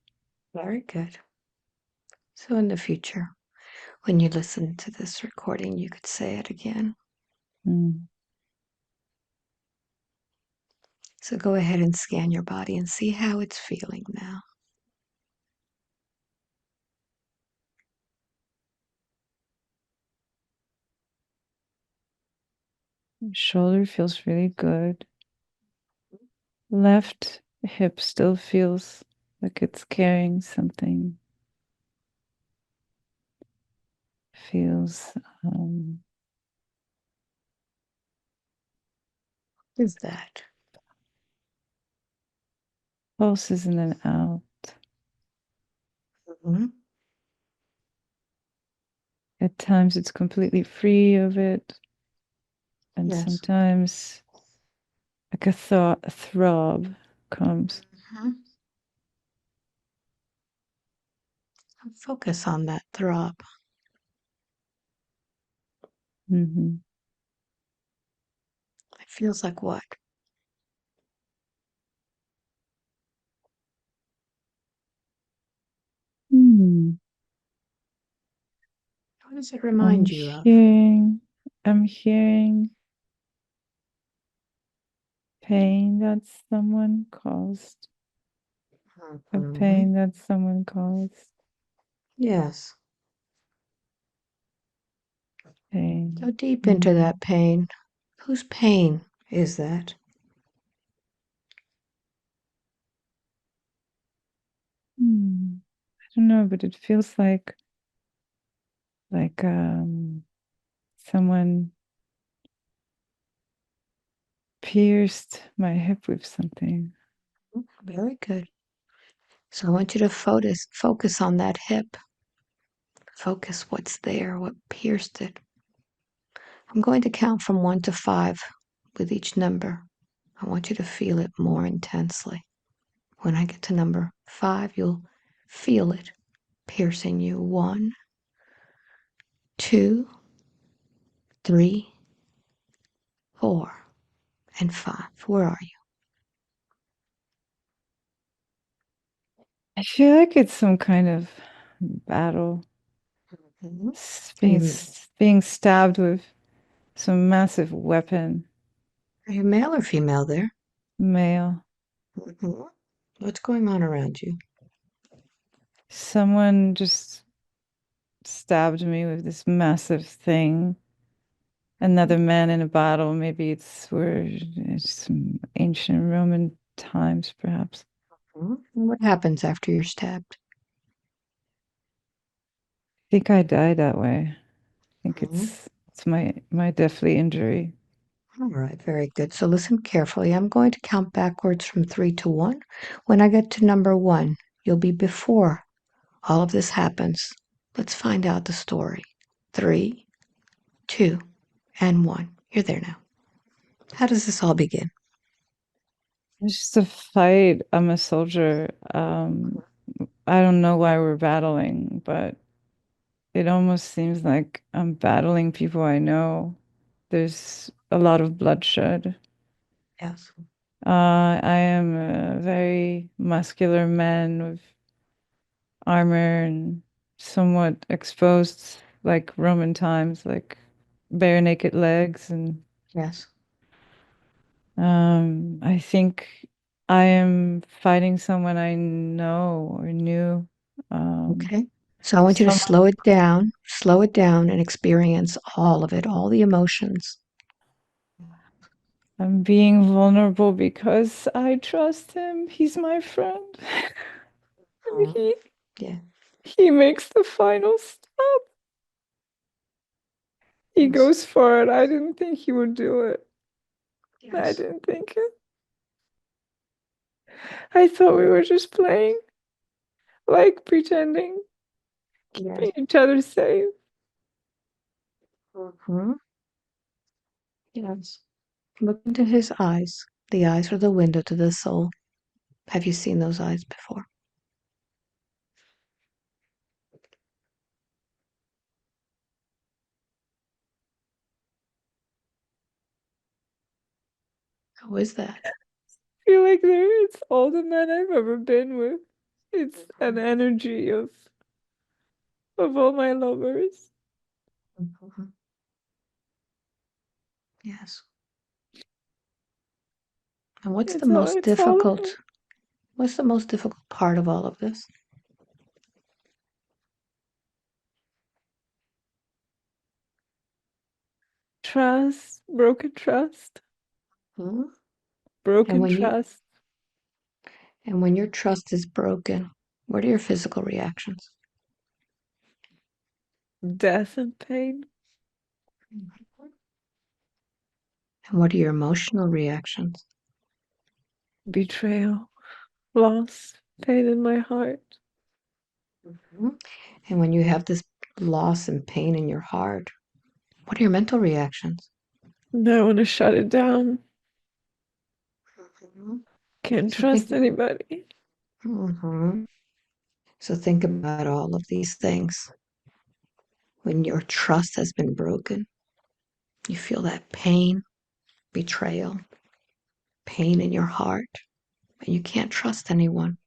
Speaker 2: Very good. So in the future, when you listen to this recording, you could say it again.
Speaker 1: Mm.
Speaker 2: So go ahead and scan your body and see how it's feeling now.
Speaker 1: Shoulder feels really good. Left hip still feels like it's carrying something. Feels
Speaker 2: What is that?
Speaker 1: pulses in and out.
Speaker 2: Mm-hmm.
Speaker 1: At times it's completely free of it. And
Speaker 2: Yes.
Speaker 1: sometimes like a throb comes.
Speaker 2: Mm-hmm. Focus on that throb.
Speaker 1: Mm-hmm.
Speaker 2: It feels like what?
Speaker 1: Hmm.
Speaker 2: What does it
Speaker 1: I'm
Speaker 2: remind you of?
Speaker 1: hearing pain that someone caused. A
Speaker 2: Mm-hmm.
Speaker 1: pain that someone caused.
Speaker 2: Yes.
Speaker 1: Pain.
Speaker 2: Go deep into
Speaker 1: Mm.
Speaker 2: that pain. Whose pain is that?
Speaker 1: Hmm. I don't know, but it feels like someone pierced my hip with something.
Speaker 2: Very good. So I want you to focus on that hip. Focus what's there, what pierced it. I'm going to count from 1 to 5 with each number. I want you to feel it more intensely. When I get to number 5, you'll feel it piercing you. 1, 2, 3, 4, and 5. Where are you?
Speaker 1: I feel like it's some kind of battle.
Speaker 2: Mhm.
Speaker 1: Being stabbed with some massive weapon.
Speaker 2: Are you male or female there?
Speaker 1: Male.
Speaker 2: Mhm. What's going on around you?
Speaker 1: Someone just stabbed me with this massive thing. Another man in a battle. Maybe it's some ancient Roman times, perhaps.
Speaker 2: Mhm. What happens after you're stabbed?
Speaker 1: I think I died that way. I think
Speaker 2: Mhm.
Speaker 1: it's my deathly injury.
Speaker 2: All right, very good. So listen carefully. I'm going to count backwards from 3 to 1. When I get to number 1, you'll be before all of this happens. Let's find out the story. 3, 2, and 1. You're there now. How does this all begin?
Speaker 1: It's just a fight. I'm a soldier. I don't know why we're battling, but it almost seems like I'm battling people I know. There's a lot of bloodshed.
Speaker 2: Yes.
Speaker 1: I am a very muscular man with armor and somewhat exposed, like Roman times, like bare naked legs. And
Speaker 2: Yes.
Speaker 1: I think I am fighting someone I know or knew. Um,
Speaker 2: Okay. So I want you to
Speaker 1: someone
Speaker 2: slow it down, and experience all of it, all the emotions.
Speaker 1: I'm being vulnerable because I trust him. He's my friend. And
Speaker 2: Mhm. Yeah.
Speaker 1: he makes the final stop. He
Speaker 2: Yes.
Speaker 1: goes for it. I didn't think he would do it. I
Speaker 2: Yes.
Speaker 1: didn't think it. I thought we were just playing, like pretending,
Speaker 2: Yes.
Speaker 1: keeping each other safe.
Speaker 2: Hmm. Yes. Look into his eyes. The eyes are the window to the soul. Have you seen those eyes before? How is that?
Speaker 1: I feel like it's all the men I've ever been with. It's an energy of all my lovers.
Speaker 2: Yes. And what's the
Speaker 3: It's all,
Speaker 2: most
Speaker 3: it's all of
Speaker 2: difficult? What's the most difficult part of all of this?
Speaker 3: trust, broken trust,
Speaker 2: Hmm? And
Speaker 3: broken
Speaker 2: when you
Speaker 3: trust,
Speaker 2: and when your trust is broken, what are your physical reactions?
Speaker 3: death and pain,
Speaker 2: And what are your emotional reactions?
Speaker 3: betrayal, loss, pain in my heart.
Speaker 2: Mhm. And when you have this loss and pain in your heart, what are your mental reactions?
Speaker 3: And I want to shut it down.
Speaker 2: Mhm.
Speaker 3: Can't
Speaker 2: So think,
Speaker 3: trust anybody.
Speaker 2: Mhm. So think about all of these things. When your trust has been broken, you feel that pain, betrayal, pain in your heart, and you can't trust anyone.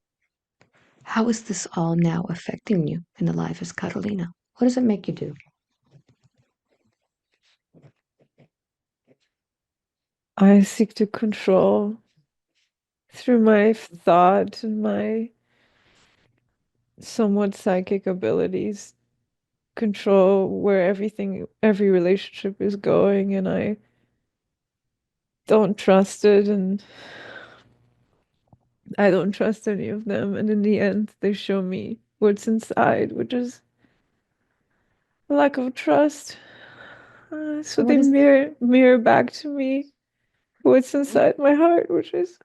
Speaker 2: How is this all now affecting you in the life as Karolina? What does it make you do?
Speaker 3: I seek to control through my thought and my somewhat psychic abilities, control where every relationship is going, and I don't trust it, and I don't trust any of them. And in the end, they show me what's inside, which is a lack of trust. So
Speaker 2: So what
Speaker 3: they
Speaker 2: is
Speaker 3: mirror back to me what's inside my heart, which is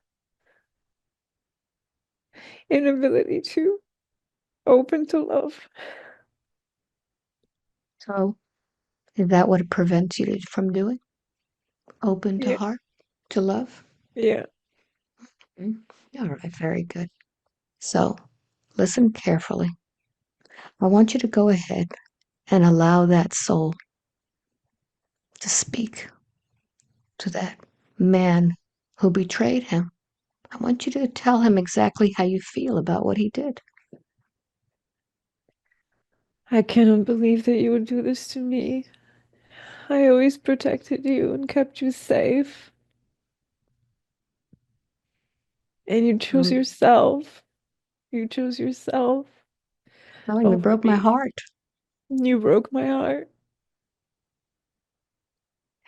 Speaker 3: inability to open to love.
Speaker 2: so is that what it prevents you from doing? Open to
Speaker 3: Yeah,
Speaker 2: heart, to love?
Speaker 3: yeah.
Speaker 2: Mm. All right, very good. So listen carefully. I want you to go ahead and allow that soul to speak to that man who betrayed him. I want you to tell him exactly how you feel about what he did.
Speaker 3: I cannot believe that you would do this to me. I always protected you and kept you safe. And you chose
Speaker 2: Um,
Speaker 3: yourself. You chose yourself
Speaker 2: no, you
Speaker 3: over
Speaker 2: broke my
Speaker 3: me.
Speaker 2: heart,
Speaker 3: You broke my heart.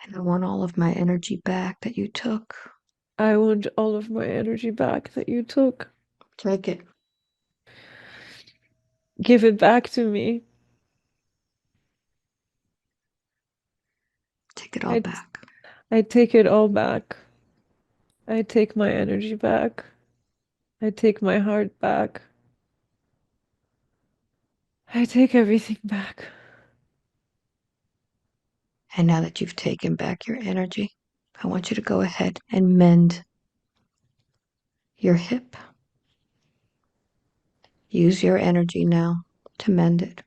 Speaker 2: and I want all of my energy back that you took.
Speaker 3: I want all of my energy back that you took.
Speaker 2: Take it.
Speaker 3: Give it back to me.
Speaker 2: Take it all
Speaker 3: I,
Speaker 2: back.
Speaker 3: I take it all back. I take my energy back. I take my heart back. I take everything back.
Speaker 2: And now that you've taken back your energy, I want you to go ahead and mend your hip. Use your energy now to mend it.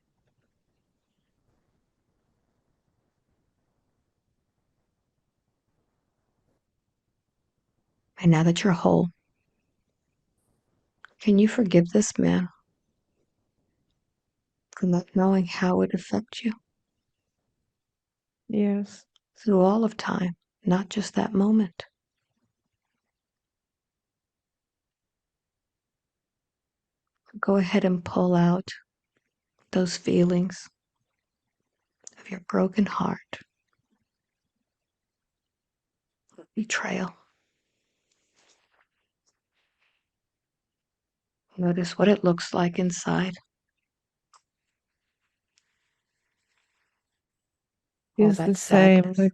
Speaker 2: And now that you're whole, can you forgive this man for not knowing how it affects you
Speaker 3: Yes.
Speaker 2: through all of time, not just that moment? Go ahead and pull out those feelings of your broken heart, betrayal. Notice what it looks like inside. All
Speaker 3: It's the
Speaker 2: that
Speaker 3: same,
Speaker 2: sadness.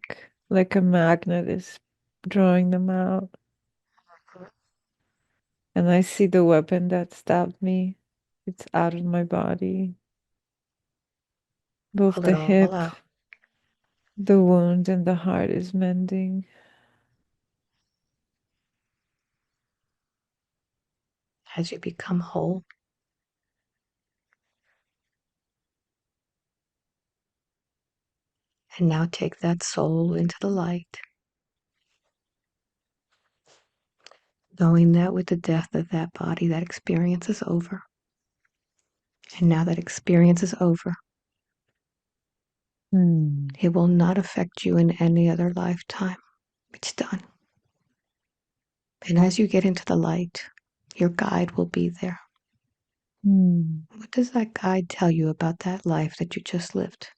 Speaker 3: like a magnet is drawing them out. And I see the weapon that stabbed me. It's out of my body. Both
Speaker 2: Pull it
Speaker 3: the
Speaker 2: all
Speaker 3: hip,
Speaker 2: out
Speaker 3: the wound, and the heart is mending.
Speaker 2: as you become whole. And now take that soul into the light, knowing that with the death of that body, that experience is over. And now that experience is over,
Speaker 3: Hmm.
Speaker 2: it will not affect you in any other lifetime. It's done. And as you get into the light, your guide will be there. What does that guide tell you about that life that you just lived?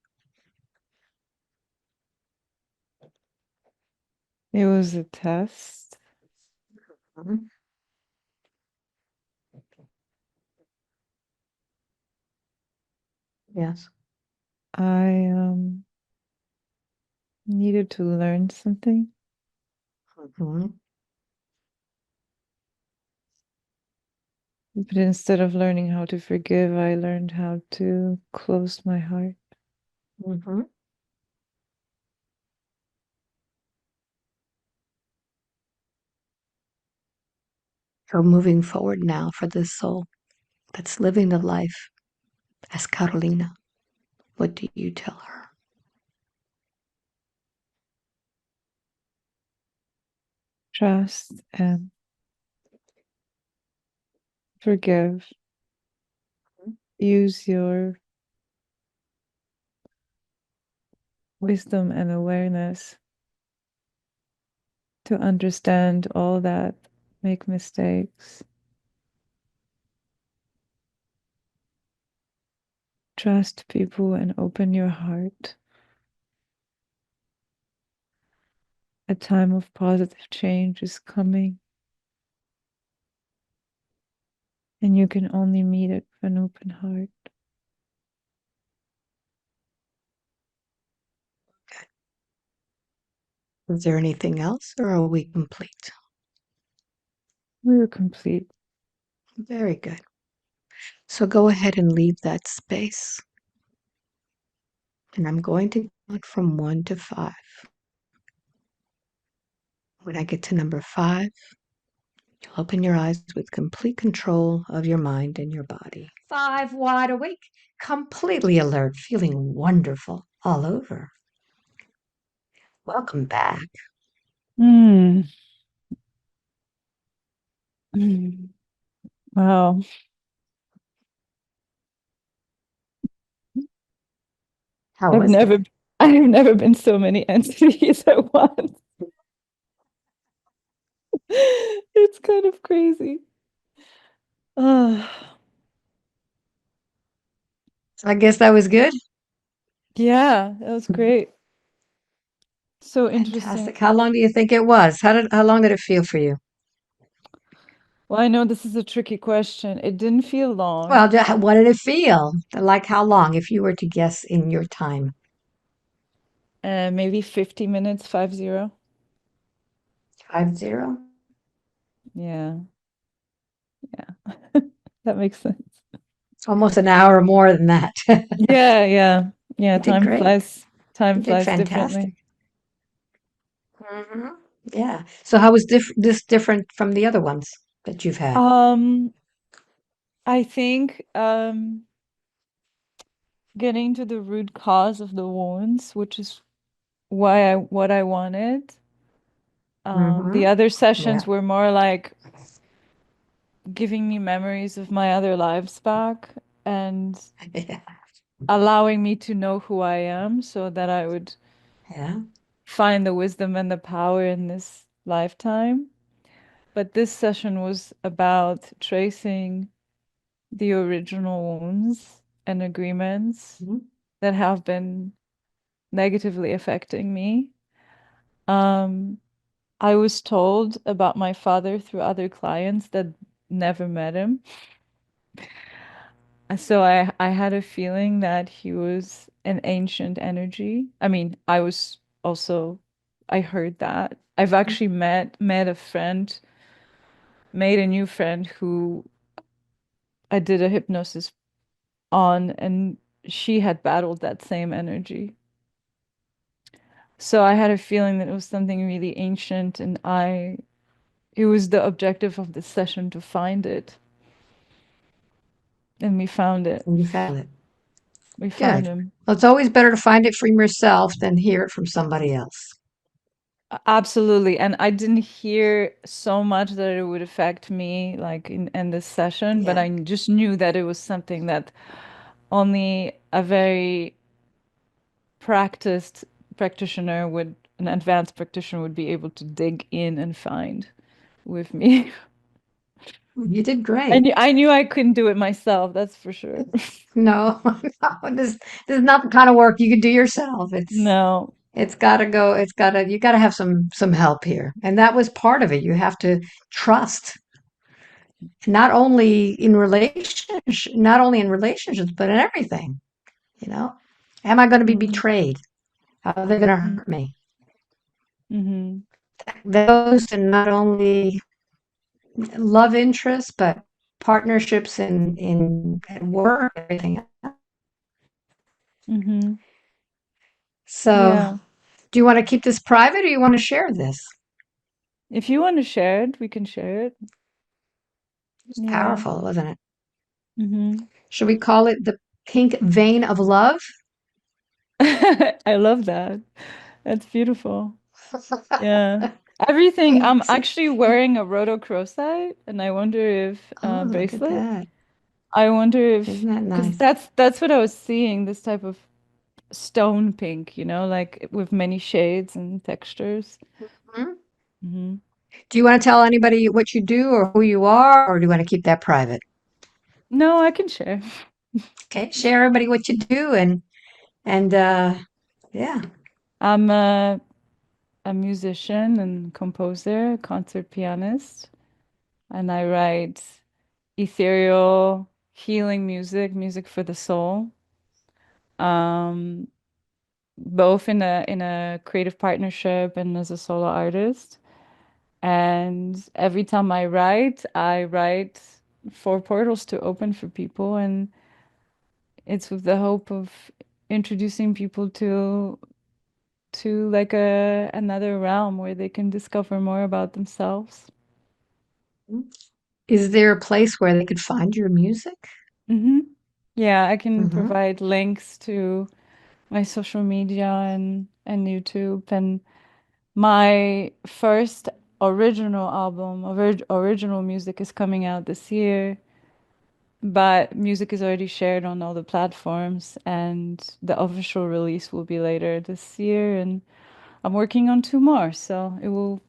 Speaker 3: It was a test.
Speaker 2: Mhm. Yes.
Speaker 3: I needed to learn something,
Speaker 2: Mhm.
Speaker 3: but instead of learning how to forgive, I learned how to close my heart.
Speaker 2: Mhm. So moving forward now for this soul that's living the life as Karolina, what do you tell her?
Speaker 3: Trust and forgive. Use your wisdom and awareness to understand all that make mistakes. Trust people and open your heart. A time of positive change is coming, and you can only meet it with an open heart.
Speaker 2: Is there anything else, or are we complete?
Speaker 3: We are complete.
Speaker 2: Very good. So go ahead and leave that space. And I'm going to count from 1 to 5. When I get to number 5, you'll open your eyes with complete control of your mind and your body. 5, wide awake, completely alert, feeling wonderful all over. Welcome back.
Speaker 3: Mm. Mm. Wow.
Speaker 2: How
Speaker 3: I've
Speaker 2: was it?
Speaker 3: never I've never been so many entities at once. It's kind of crazy. Ah,
Speaker 2: I guess that was good.
Speaker 3: yeah, that was great. So interesting.
Speaker 2: Fantastic. How long do you think it was? How long did it feel for you?
Speaker 3: Well, I know this is a tricky question. It didn't feel long.
Speaker 2: Well, what did it feel? Like how long, if you were to guess in your time?
Speaker 3: Maybe 50 minutes, 50.
Speaker 2: 50?
Speaker 3: Yeah, yeah. That makes sense.
Speaker 2: It's almost an hour more than that.
Speaker 3: Yeah, yeah, yeah.
Speaker 2: You did great.
Speaker 3: Time
Speaker 2: You did
Speaker 3: flies
Speaker 2: fantastic.
Speaker 3: differently.
Speaker 2: Hmm. Yeah. So how was this different from the other ones that you've had?
Speaker 3: I think getting to the root cause of the wounds, which is what I wanted. The
Speaker 2: Hmm.
Speaker 3: other sessions
Speaker 2: Yeah.
Speaker 3: were more like giving me memories of my other lives back and
Speaker 2: Yeah.
Speaker 3: allowing me to know who I am so that I would
Speaker 2: Yeah.
Speaker 3: find the wisdom and the power in this lifetime. But this session was about tracing the original wounds and agreements
Speaker 2: Mhm.
Speaker 3: that have been negatively affecting me. Um, I was told about my father through other clients that never met him. So I had a feeling that he was an ancient energy. I mean, I was also I heard that. I've actually met a friend, made a new friend who I did a hypnosis on, and she had battled that same energy. So I had a feeling that it was something really ancient, and it was the objective of the session to find it. And we found it.
Speaker 2: And you found it.
Speaker 3: We found
Speaker 2: Good.
Speaker 3: him.
Speaker 2: Well, it's always better to find it from yourself than hear it from somebody else.
Speaker 3: Absolutely. And I didn't hear so much that it would affect me like in this session, but
Speaker 2: Yeah.
Speaker 3: I just knew that it was something that only a very practiced practitioner would, an advanced practitioner would be able to dig in and find.
Speaker 1: with me.
Speaker 2: You did
Speaker 1: I
Speaker 2: great.
Speaker 1: knew I knew I couldn't do it myself, that's for sure.
Speaker 2: No, no, this is not the kind of work you can do yourself.
Speaker 1: No.
Speaker 2: It's got to go. You got to have some help here, and that was part of it. You have to trust, not only in relationships, but in everything. You know, am I going to be
Speaker 1: Mhm.
Speaker 2: betrayed? How are they going to hurt me?
Speaker 1: Mm-hmm.
Speaker 2: Those, and not only love interests, but partnerships in at work, everything.
Speaker 1: Mm-hmm.
Speaker 2: So,
Speaker 1: Yeah.
Speaker 2: do you want to keep this private, or you want to share this?
Speaker 1: If you want to share it, we can share it.
Speaker 2: It's
Speaker 1: Yeah.
Speaker 2: powerful, wasn't it?
Speaker 1: Mm-hmm.
Speaker 2: Should we call it the pink vein of love?
Speaker 1: I love that. That's beautiful. Yeah. Everything. I'm actually wearing a rhodochrosite, and I wonder if
Speaker 2: Oh, look at
Speaker 1: bracelet.
Speaker 2: that.
Speaker 1: I wonder if
Speaker 2: Isn't that
Speaker 1: because
Speaker 2: nice?
Speaker 1: that's what I was seeing, this type of stone pink, like with many shades and textures.
Speaker 2: Hmm?
Speaker 1: Hmm.
Speaker 2: Do you want to tell anybody what you do or who you are, or do you want to keep that private?
Speaker 1: No, I can share.
Speaker 2: Okay, share everybody what you do and yeah.
Speaker 1: I'm a musician and composer, concert pianist, and I write ethereal healing music, music for the soul. Um, both in a creative partnership and as a solo artist. And every time I write for portals to open for people, and it's with the hope of introducing people to like another realm where they can discover more about themselves.
Speaker 2: Is there a place where they could find your music?
Speaker 1: Hmm. Yeah, I can
Speaker 2: Hmm.
Speaker 1: provide links to my social media and YouTube. And my first original album, original music is coming out this year, but music is already shared on all the platforms, and the official release will be later this year. And I'm working on two more, so it will,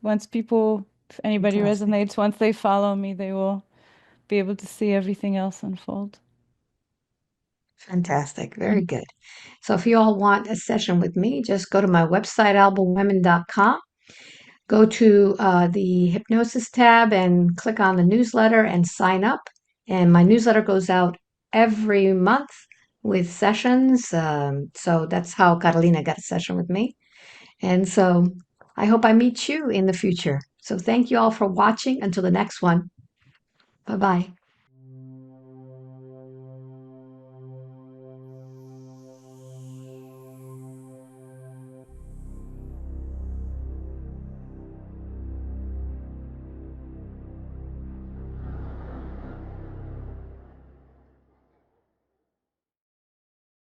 Speaker 1: if anybody
Speaker 2: Fantastic.
Speaker 1: resonates, once they follow me, they will be able to see everything else unfold.
Speaker 2: Fantastic. Very good. So if you all want a session with me, just go to my website, albaweinman.com. Go to the hypnosis tab and click on the newsletter and sign up. And my newsletter goes out every month with sessions. So that's how Karolina got a session with me. And so I hope I meet you in the future. So thank you all for watching. Until the next one. Bye bye.